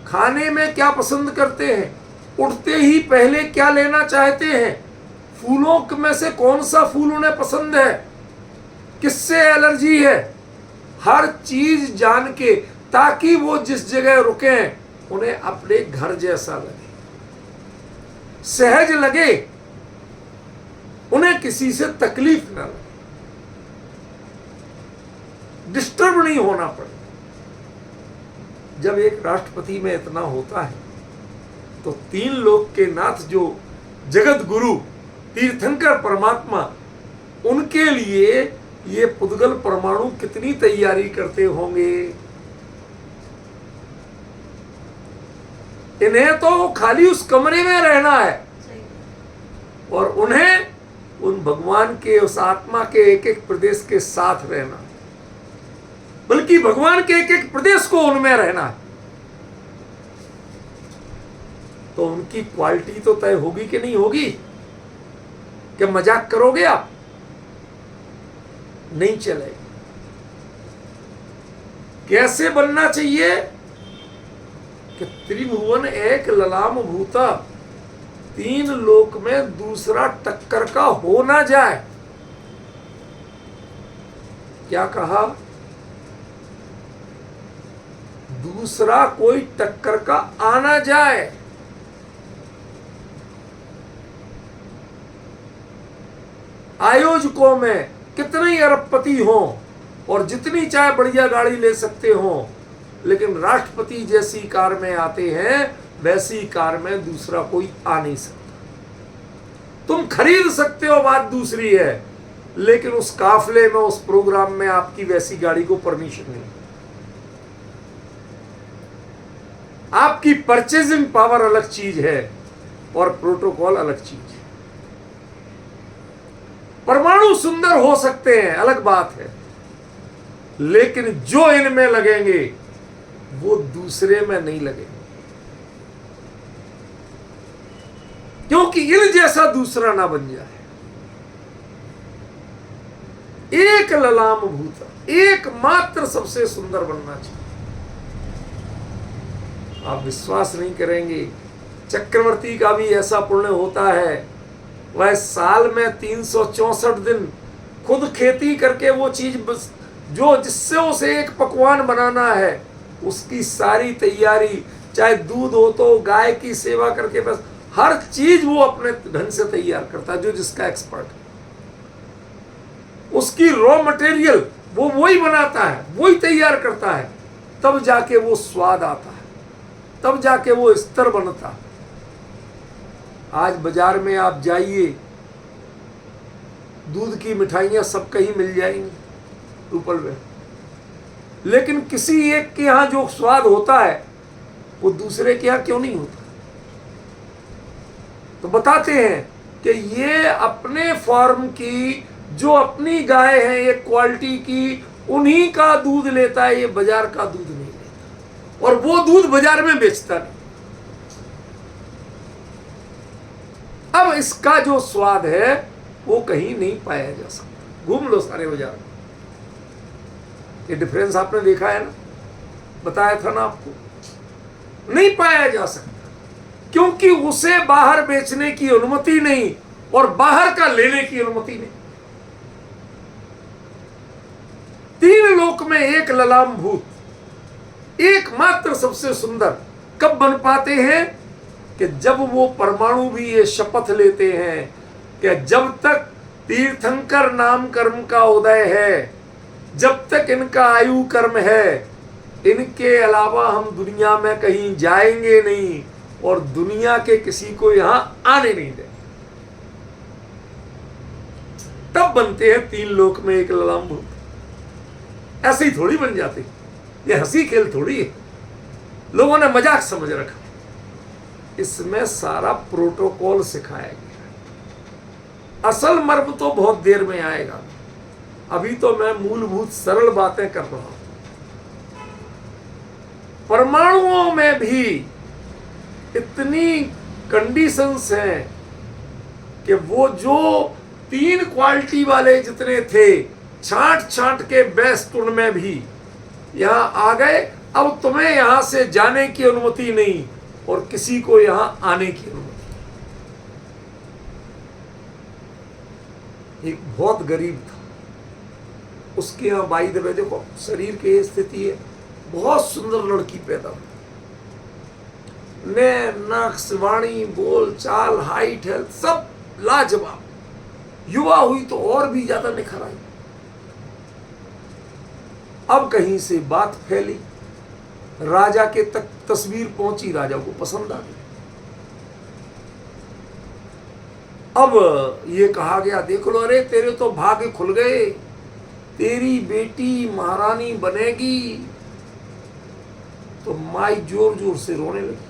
खाने में क्या पसंद करते हैं, उठते ही पहले क्या लेना चाहते हैं, फूलों में से कौन सा फूल उन्हें पसंद है, किससे एलर्जी है, हर चीज जान के, ताकि वो जिस जगह रुके उन्हें अपने घर जैसा लगे, सहज लगे, उन्हें किसी से तकलीफ ना लगे, डिस्टर्ब नहीं होना पड़े। जब एक राष्ट्रपति में इतना होता है तो तीन लोक के नाथ जो जगत गुरु तीर्थंकर परमात्मा, उनके लिए ये पुद्गल परमाणु कितनी तैयारी करते होंगे। इन्हें तो खाली उस कमरे में रहना है और उन्हें उन भगवान के, उस आत्मा के एक एक प्रदेश के साथ रहना, बल्कि भगवान के एक एक प्रदेश को उनमें रहना है। तो उनकी क्वालिटी तो तय होगी कि नहीं होगी? क्या मजाक करोगे आप? नहीं चलेगा। कैसे बनना चाहिए कि त्रिभुवन एक ललाम भूता, तीन लोक में दूसरा टक्कर का हो ना जाए। क्या कहा? दूसरा कोई टक्कर का आना जाए। आयोजकों में कितने ही अरबपति हों और जितनी चाहे बढ़िया गाड़ी ले सकते हों, लेकिन राष्ट्रपति जैसी कार में आते हैं वैसी कार में दूसरा कोई आ नहीं सकता। तुम खरीद सकते हो, बात दूसरी है, लेकिन उस काफले में, उस प्रोग्राम में आपकी वैसी गाड़ी को परमिशन नहीं। आपकी परचेजिंग पावर अलग चीज है और प्रोटोकॉल अलग चीज है। परमाणु सुंदर हो सकते हैं, अलग बात है, लेकिन जो इनमें लगेंगे वो दूसरे में नहीं लगेंगे, क्योंकि इन जैसा दूसरा ना बन जाए। एक ललाम भूता, एकमात्र सबसे सुंदर बनना चाहिए। आप विश्वास नहीं करेंगे, चक्रवर्ती का भी ऐसा पुण्य होता है। वह साल में 364 दिन खुद खेती करके वो चीज जो जिससे उसे एक पकवान बनाना है, उसकी सारी तैयारी, चाहे दूध हो तो गाय की सेवा करके, बस हर चीज वो अपने ढंग से तैयार करता है, जो जिसका एक्सपर्ट है। उसकी रॉ मटेरियल वो वही बनाता है, वही तैयार करता है, तब जाके वो स्वाद आता है, तब जाके वो स्तर बनता है। आज बाजार में आप जाइए, दूध की मिठाइयां सब कहीं मिल जाएंगी रूपल में, लेकिन किसी एक के यहां जो स्वाद होता है वो दूसरे के यहां क्यों नहीं होता? तो बताते हैं कि ये अपने फार्म की, जो अपनी गाय है एक क्वालिटी की, उन्हीं का दूध लेता है, ये बाजार का दूध नहीं लेता, और वो दूध बाजार में बेचता नहीं। अब इसका जो स्वाद है वो कहीं नहीं पाया जा सकता। घूम लो सारे बाजार में, ये डिफरेंस आपने देखा है ना। बताया था ना आपको, नहीं पाया जा सकता, क्योंकि उसे बाहर बेचने की अनुमति नहीं और बाहर का लेने की अनुमति नहीं। तीन लोक में एक ललाम भूत, एकमात्र सबसे सुंदर कब बन पाते हैं कि जब वो परमाणु भी ये शपथ लेते हैं कि जब तक तीर्थंकर नाम कर्म का उदय है, जब तक इनका आयु कर्म है, इनके अलावा हम दुनिया में कहीं जाएंगे नहीं और दुनिया के किसी को यहां आने नहीं देंगे। तब बनते हैं तीन लोक में एक ललाम भूत। ऐसे ही थोड़ी बन जाते, ये हंसी खेल थोड़ी है, लोगों ने मजाक समझ रखा। इसमें सारा प्रोटोकॉल सिखाया गया। असल मर्म तो बहुत देर में आएगा, अभी तो मैं मूलभूत सरल बातें कर रहा हूं। परमाणुओं में भी इतनी कंडीशंस हैं कि वो जो तीन क्वालिटी वाले जितने थे, छांट छांट के बेस्ट उनमें भी यहां आ गए। अब तुम्हें यहां से जाने की अनुमति नहीं और किसी को यहां आने की अनुमति। एक बहुत गरीब था, उसके यहां बाई दबे देखो शरीर की स्थिति है, बहुत सुंदर लड़की पैदा हुई, नक्श वाणी बोल चाल हाइट हेल्थ सब लाजवाब। युवा हुई तो और भी ज्यादा निखर आई। अब कहीं से बात फैली, राजा के तक तस्वीर पहुंची, राजा को पसंद आ गई। अब ये कहा गया देख लो, अरे तेरे तो भाग्य खुल गए, तेरी बेटी महारानी बनेगी। तो माई जोर जोर से रोने लगी।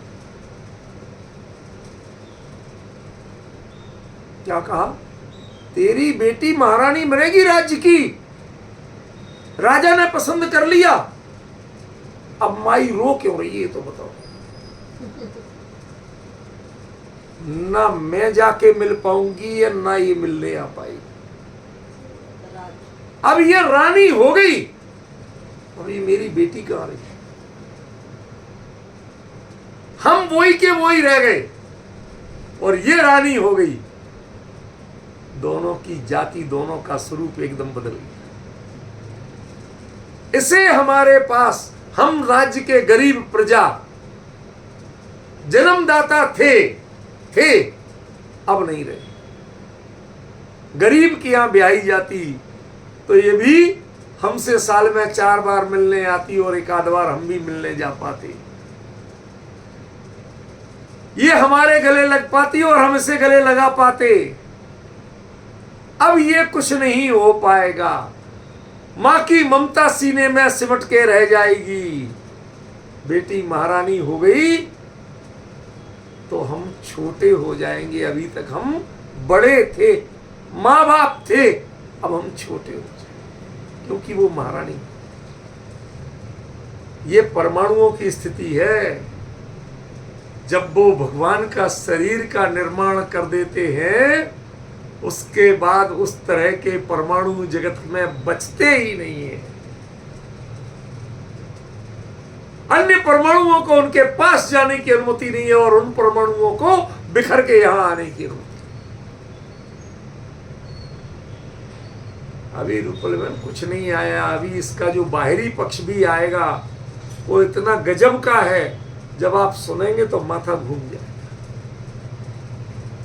क्या कहा? तेरी बेटी महारानी बनेगी राज्य की, राजा ने पसंद कर लिया। अब माई रो क्यों रही है तो बताओ। ना मैं जाके मिल पाऊंगी या ना ये मिलने आ पाएगी। अब ये रानी हो गई, अब ये मेरी बेटी कहां रही? हम वही के वही रह गए और ये रानी हो गई। दोनों की जाति, दोनों का स्वरूप एकदम बदल गया। इसे हमारे पास हम राज्य के गरीब प्रजा जन्मदाता थे अब नहीं रहे। गरीब की यहां ब्याही जाती तो ये भी हमसे साल में 4 बार मिलने आती और एक आध बार हम भी मिलने जा पाते। ये हमारे गले लग पाती और हम इसे गले लगा पाते। अब ये कुछ नहीं हो पाएगा। मां की ममता सीने में सिमट के रह जाएगी। बेटी महारानी हो गई तो हम छोटे हो जाएंगे। अभी तक हम बड़े थे, मां बाप थे, अब हम छोटे हो जाएंगे क्योंकि वो महारानी। ये परमाणुओं की स्थिति है। जब वो भगवान का शरीर का निर्माण कर देते हैं, उसके बाद उस तरह के परमाणु जगत में बचते ही नहीं है। अन्य परमाणुओं को उनके पास जाने की अनुमति नहीं है और उन परमाणुओं को बिखर के यहां आने की अनुमति। अभी रूपल में कुछ नहीं आया। अभी इसका जो बाहरी पक्ष भी आएगा वो इतना गजब का है, जब आप सुनेंगे तो माथा घूम जाएगा।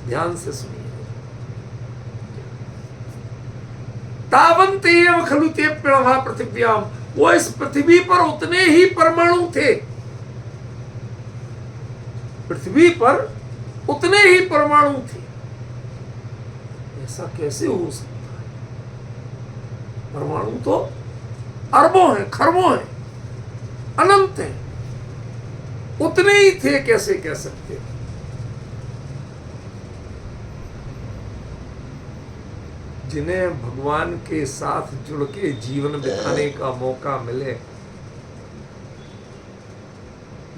ध्यान से सुनिए। तावंत एव खलु ते प्रणवा पृथिव्याम, वो इस पृथ्वी पर उतने ही परमाणु थे। पृथ्वी पर उतने ही परमाणु थे। ऐसा कैसे हो सकता है? परमाणु तो अरबों हैं, खरबों हैं, अनंत हैं, उतने ही थे, कैसे कह सकते हैं? जिन्हें भगवान के साथ जुड़ के जीवन बिताने का मौका मिले।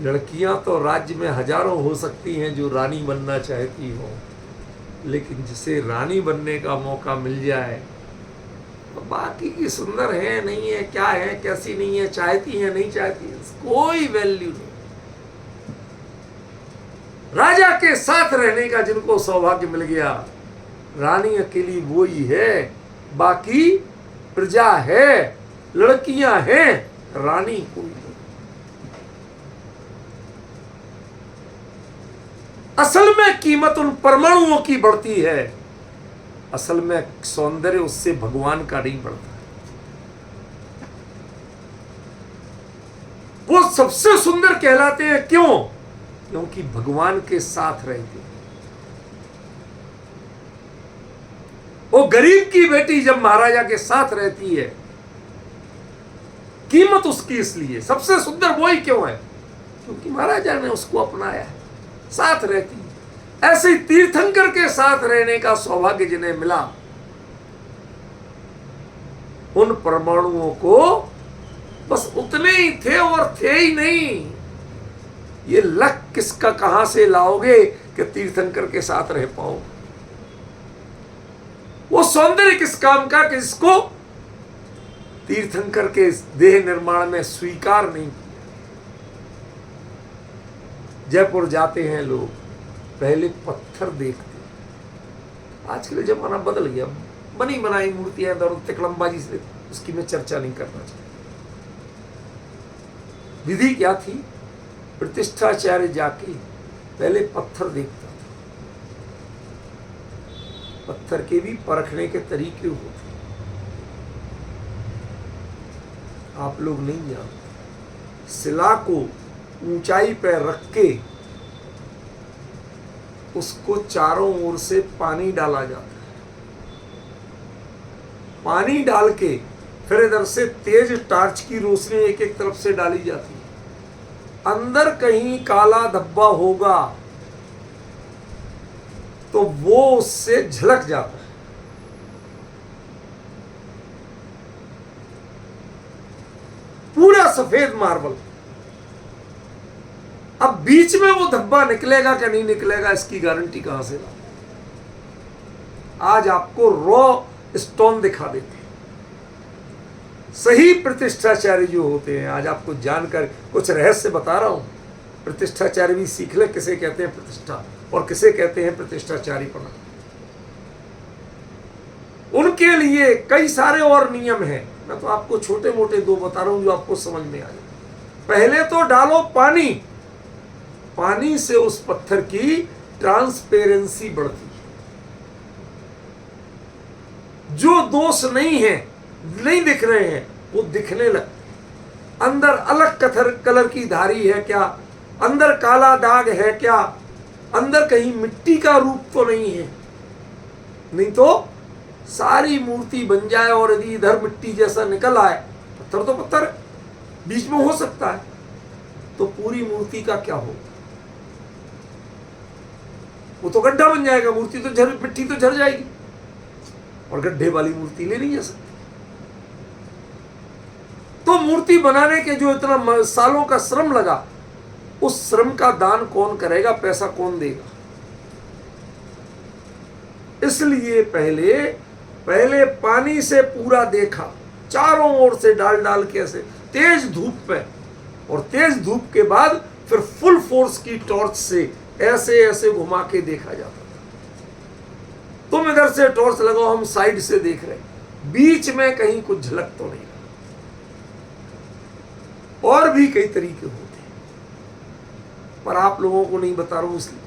लड़कियां तो राज्य में हजारों हो सकती हैं जो रानी बनना चाहती हो, लेकिन जिसे रानी बनने का मौका मिल जाए बाकी की सुंदर है नहीं है, क्या है कैसी नहीं है, चाहती है नहीं चाहती है, कोई वैल्यू नहीं। राजा के साथ रहने का जिनको सौभाग्य मिल गया, रानी अकेली वो ही है, बाकी प्रजा है, लड़कियां हैं, रानी कोई नहीं। असल में कीमत उन परमाणुओं की बढ़ती है, असल में सौंदर्य उससे भगवान का नहीं बढ़ता। वो सबसे सुंदर कहलाते हैं, क्यों? क्योंकि भगवान के साथ रहते हैं। वो गरीब की बेटी जब महाराजा के साथ रहती है, कीमत उसकी इसलिए सबसे सुंदर वो ही क्यों है? क्योंकि महाराजा ने उसको अपनाया है, साथ रहती है। ऐसे ही तीर्थंकर के साथ रहने का सौभाग्य जिन्हें मिला, उन परमाणुओं को बस उतने ही थे और थे ही नहीं। ये लक किसका कहां से लाओगे कि तीर्थंकर के साथ रह पाओ? वो सौंदर्य किस काम का कि जिसको तीर्थंकर के देह निर्माण में स्वीकार नहीं किया। जयपुर जाते हैं लोग, पहले पत्थर देखते, आजकल जमाना बदल गया, बनी बनाई मूर्तियां और तिकड़मबाजी से उसकी मैं चर्चा नहीं करना चाहता। विधि क्या थी? प्रतिष्ठाचार्य जाके पहले पत्थर देखता था। पत्थर के भी परखने के तरीके होते, आप लोग नहीं जानते। शिला को ऊंचाई पर रख के उसको चारों ओर से पानी डाला जाता है, पानी डाल के फिर इधर से तेज टार्च की रोशनी एक एक तरफ से डाली जाती है। अंदर कहीं काला धब्बा होगा तो वो उससे झलक जाता है। पूरा सफेद मार्बल। अब बीच में वो धब्बा निकलेगा क्या नहीं निकलेगा, इसकी गारंटी कहां से ला? आज आपको रॉ स्टोन दिखा देते हैं। सही प्रतिष्ठाचार्य जो होते हैं, आज आपको जानकर कुछ रहस्य बता रहा हूं। प्रतिष्ठाचार्य भी सीख ले, किसे कहते हैं प्रतिष्ठा और किसे कहते हैं प्रतिष्ठाचारीपना। उनके लिए कई सारे और नियम हैं, मैं तो आपको छोटे मोटे दो बता रहा हूं जो आपको समझ में आ जाए। पहले तो डालो पानी, पानी से उस पत्थर की ट्रांसपेरेंसी बढ़ती है। जो दोष नहीं है, नहीं दिख रहे हैं, वो दिखने लगते। अंदर अलग कलर की धारी है क्या, अंदर काला दाग है क्या, अंदर कहीं मिट्टी का रूप तो नहीं है, नहीं तो सारी मूर्ति बन जाए और यदि इधर मिट्टी जैसा निकल आए, पत्थर तो पत्थर बीच में हो सकता है, तो पूरी मूर्ति का क्या हो? वो तो गड्ढा बन जाएगा, मूर्ति तो मिट्टी तो झड़ जाएगी, और गड्ढे वाली मूर्ति ले नहीं जा सकती। तो मूर्ति बनाने के जो इतना सालों का श्रम लगा, उस श्रम का दान कौन करेगा, पैसा कौन देगा? इसलिए पहले पानी से पूरा देखा, चारों ओर से डाल के ऐसे तेज धूप पे, और तेज धूप के बाद फिर फुल फोर्स की टॉर्च से ऐसे घुमा के देखा जाता था। तुम इधर से टॉर्च लगाओ, हम साइड से देख रहे, बीच में कहीं कुछ झलक तो नहीं। और भी कई तरीके होते हैं, पर आप लोगों को नहीं बता रहा हूं इसलिए।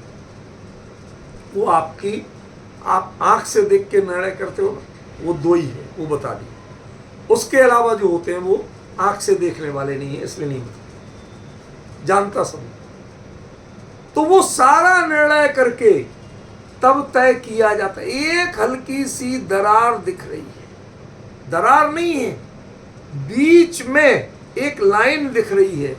वो आप आंख से देख के निर्णय करते हो ना, वो दो ही है, वो बता दी। उसके अलावा जो होते हैं वो आंख से देखने वाले नहीं है, इसलिए नहीं बता, जानता सब। तो वो सारा निर्णय करके तब तय किया जाता है। एक हल्की सी दरार दिख रही है, दरार नहीं है, बीच में एक लाइन दिख रही है।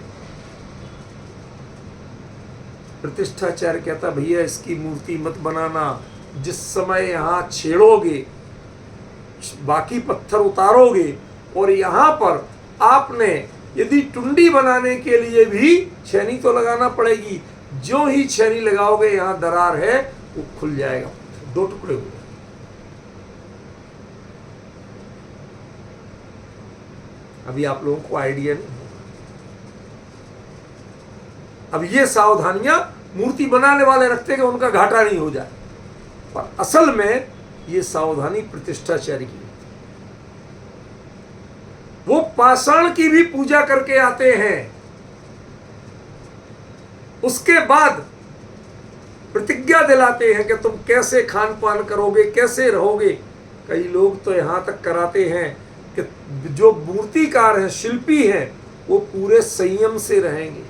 प्रतिष्ठाचार्य कहता, भैया इसकी मूर्ति मत बनाना, जिस समय यहां छेड़ोगे, बाकी पत्थर उतारोगे, और यहां पर आपने यदि टुंडी बनाने के लिए भी छेनी तो लगाना पड़ेगी, जो ही छेनी लगाओगे यहां दरार है, वो खुल जाएगा, दो टुकड़े हो गए। अभी आप लोगों को आइडिया नहीं होगा। अब ये सावधानियां मूर्ति बनाने वाले रखते कि उनका घाटा नहीं हो जाए, पर असल में ये सावधानी प्रतिष्ठाचारी की। वो पाषाण की भी पूजा करके आते हैं, उसके बाद प्रतिज्ञा दिलाते हैं कि तुम कैसे खान पान करोगे, कैसे रहोगे। कई लोग तो यहां तक कराते हैं कि जो मूर्तिकार हैं, शिल्पी हैं, वो पूरे संयम से रहेंगे।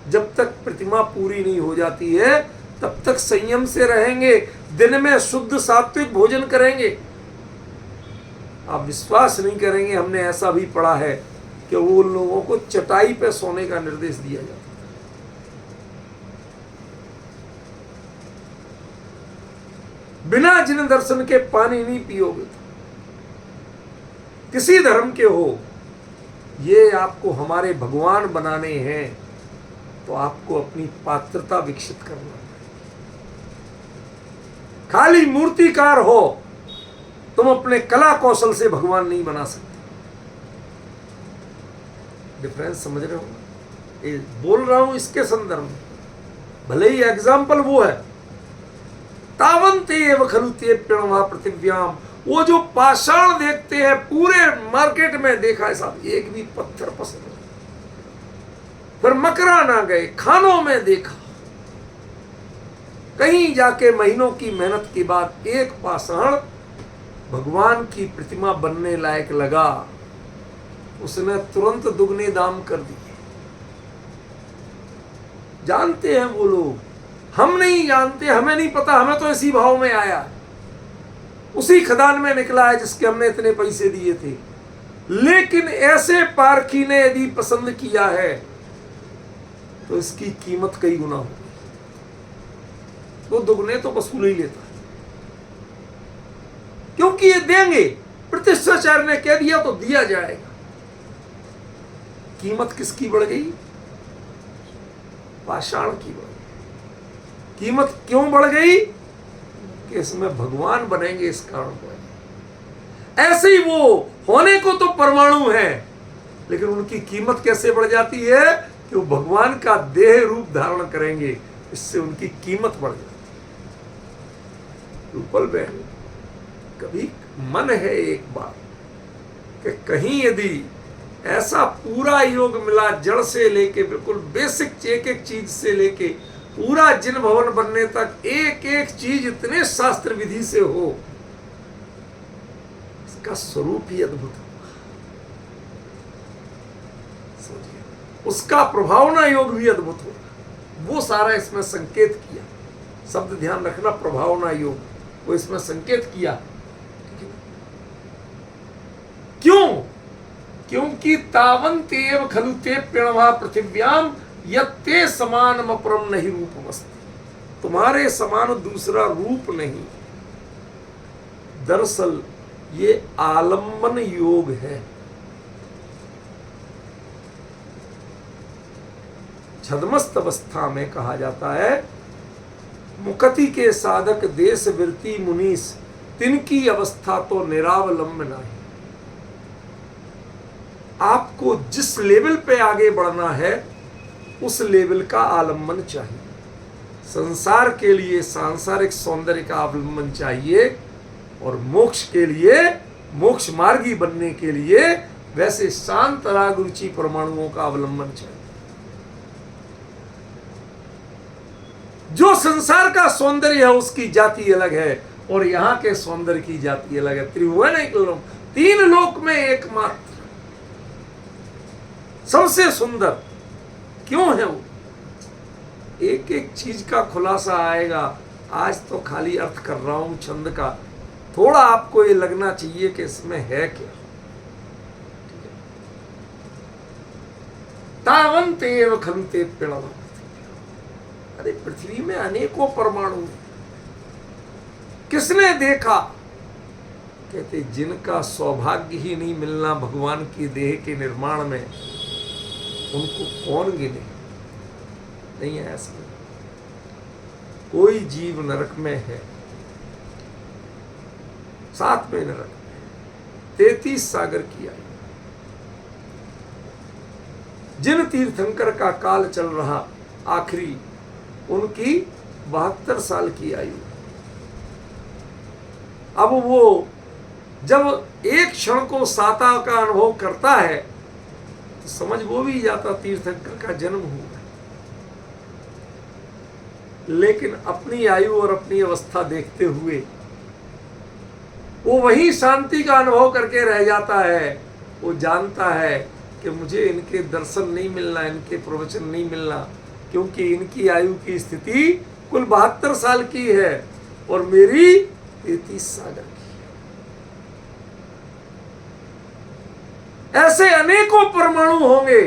जब तक प्रतिमा पूरी नहीं हो जाती है तब तक संयम से रहेंगे, दिन में शुद्ध सात्विक भोजन करेंगे। आप विश्वास नहीं करेंगे, हमने ऐसा भी पढ़ा है कि वो लोगों को चटाई पे सोने का निर्देश दिया जाता है। बिना जिन दर्शन के पानी नहीं पियोगे। किसी धर्म के हो, ये आपको हमारे भगवान बनाने हैं तो आपको अपनी पात्रता विकसित करना है। खाली मूर्तिकार हो, तुम अपने कला कौशल से भगवान नहीं बना सकते। डिफरेंस समझ रहे हो? ये बोल रहा हूं इसके संदर्भ में, भले ही एग्जाम्पल वो है। तावंते एव खलु ते प्रणवा पृथिव्याम। वो जो पाषाण देखते हैं, पूरे मार्केट में देखा है साहब, एक भी पत्थर पसंद नहीं। फिर मकरा ना गए, खानों में देखा, कहीं जाके महीनों की मेहनत के बाद एक पाषाण भगवान की प्रतिमा बनने लायक लगा, उसने तुरंत दुगने दाम कर दिए। जानते हैं वो लोग, हम नहीं जानते, हमें नहीं पता, हमें तो इसी भाव में आया, उसी खदान में निकला है जिसके हमने इतने पैसे दिए थे। लेकिन ऐसे पारखी ने यदि पसंद किया है तो इसकी कीमत कई गुना होगी। तो दुगने तो वसूल ही लेता है, क्योंकि ये देंगे, प्रतिष्ठाचार्य ने कह दिया तो दिया जाएगा। कीमत किसकी बढ़ गई? पाषाण की बढ़ गई। कीमत क्यों बढ़ गई? कि इसमें भगवान बनेंगे, इस कारण बढ़। ऐसे ही वो होने को तो परमाणु है, लेकिन उनकी कीमत कैसे बढ़ जाती है कि वो भगवान का देह रूप धारण करेंगे, इससे उनकी कीमत बढ़ जाती है। रूपल बहन, कभी मन है एक बार कि कहीं यदि ऐसा पूरा योग मिला, जड़ से लेके बिल्कुल बेसिक एक एक चीज से लेके पूरा जिन भवन बनने तक, एक एक चीज इतने शास्त्र विधि से हो, इसका स्वरूप ही अद्भुत होगा। सोचिए, उसका प्रभावना योग भी अद्भुत होगा। वो सारा इसमें संकेत किया, शब्द ध्यान रखना, प्रभावना योग, वो इसमें संकेत किया। क्यों? क्योंकि तावंतेव खलु ते प्रणवा पृथिव्याम यत्ते समानम अपरम नहीं रूपमस्ति। तुम्हारे समान दूसरा रूप नहीं। दरअसल ये आलम्बन योग है। छद्मस्त अवस्था में कहा जाता है, मुक्ति के साधक देश वृत्ति मुनीस, तिनकी अवस्था तो निरावलंबन है। आपको जिस लेवल पे आगे बढ़ना है उस लेवल का आलम्बन चाहिए। संसार के लिए सांसारिक सौंदर्य का अवलंबन चाहिए, और मोक्ष के लिए, मोक्ष मार्गी बनने के लिए वैसे शांत राग रुचि परमाणुओं का अवलंबन चाहिए। जो संसार का सौंदर्य है उसकी जाति अलग है, और यहां के सौंदर्य की जाति अलग है। त्रिभुवन एक लोक, तीन लोक में एकमात्र सबसे सुंदर क्यों है वो? एक एक चीज का खुलासा आएगा। आज तो खाली अर्थ कर रहा हूं छंद का, थोड़ा आपको ये लगना चाहिए कि इसमें है क्या। तावंतेव खलु ते प्रणवा। अरे पृथ्वी में अनेकों परमाणु हैं, किसने देखा? कहते जिनका सौभाग्य ही नहीं मिलना भगवान की देह के निर्माण में, उनको कौन गिने? नहीं है ऐसा। कोई जीव नरक में है, 7वें नरक में 33 सागर की आयु, जिन तीर्थंकर का काल चल रहा आखिरी, उनकी 72 साल की आयु। अब वो जब एक क्षण को साता का अनुभव करता है तो समझ वो भी जाता तीर्थंकर का जन्म हुआ। लेकिन अपनी आयु और अपनी अवस्था देखते हुए वो वही शांति का अनुभव करके रह जाता है। वो जानता है कि मुझे इनके दर्शन नहीं मिलना, इनके प्रवचन नहीं मिलना, क्योंकि इनकी आयु की स्थिति कुल 72 साल की है और मेरी 33 साल की। ऐसे अनेकों परमाणु होंगे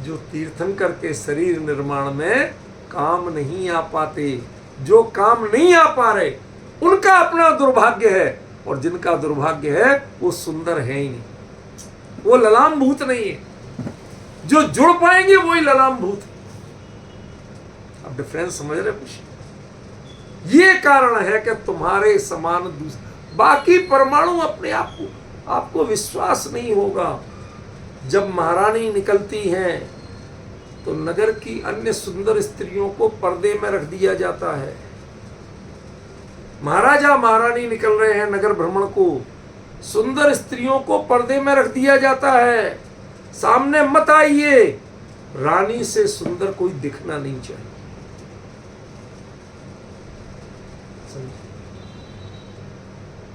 जो तीर्थंकर के शरीर निर्माण में काम नहीं आ पाते। जो काम नहीं आ पा रहे उनका अपना दुर्भाग्य है, और जिनका दुर्भाग्य है वो सुंदर है ही नहीं, वो ललाम भूत नहीं है। जो जुड़ पाएंगे वही ललाम भूत। अब डिफरेंस समझ रहे कुछ? ये कारण है कि तुम्हारे समान बाकी परमाणु अपने आप को, आपको विश्वास नहीं होगा। जब महारानी निकलती हैं तो नगर की अन्य सुंदर स्त्रियों को पर्दे में रख दिया जाता है। महाराजा महारानी निकल रहे हैं नगर भ्रमण को, सुंदर स्त्रियों को पर्दे में रख दिया जाता है, सामने मत आइए, रानी से सुंदर कोई दिखना नहीं चाहिए।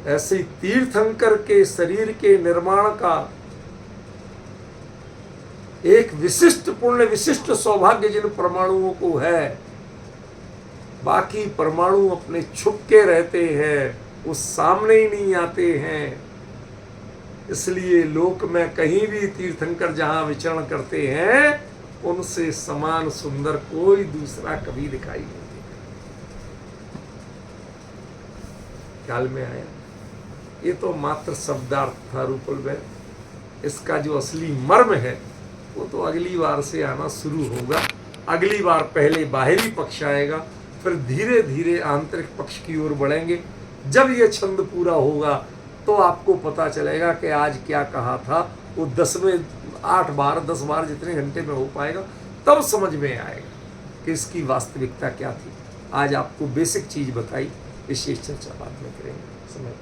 ऐसे तीर्थंकर के शरीर के निर्माण का एक विशिष्ट पुण्य, विशिष्ट सौभाग्य जिन परमाणुओं को है, बाकी परमाणु अपने छुप के रहते हैं, वो सामने ही नहीं आते हैं। इसलिए लोक में कहीं भी तीर्थंकर जहां विचरण करते हैं, उनसे समान सुंदर कोई दूसरा कभी दिखाई नहीं देता। ख्याल में आया? ये तो मात्र शब्दार्थ था रूपल में। इसका जो असली मर्म है वो तो अगली बार से आना शुरू होगा। अगली बार पहले बाहरी पक्ष आएगा, फिर धीरे धीरे आंतरिक पक्ष की ओर बढ़ेंगे। जब ये छंद पूरा होगा तो आपको पता चलेगा कि आज क्या कहा था। वो 8 बार 10 बार जितने घंटे में हो पाएगा, तब समझ में आएगा कि इसकी वास्तविकता क्या थी। आज आपको बेसिक चीज बताई, विशेष चर्चा बाद में करेंगे। समय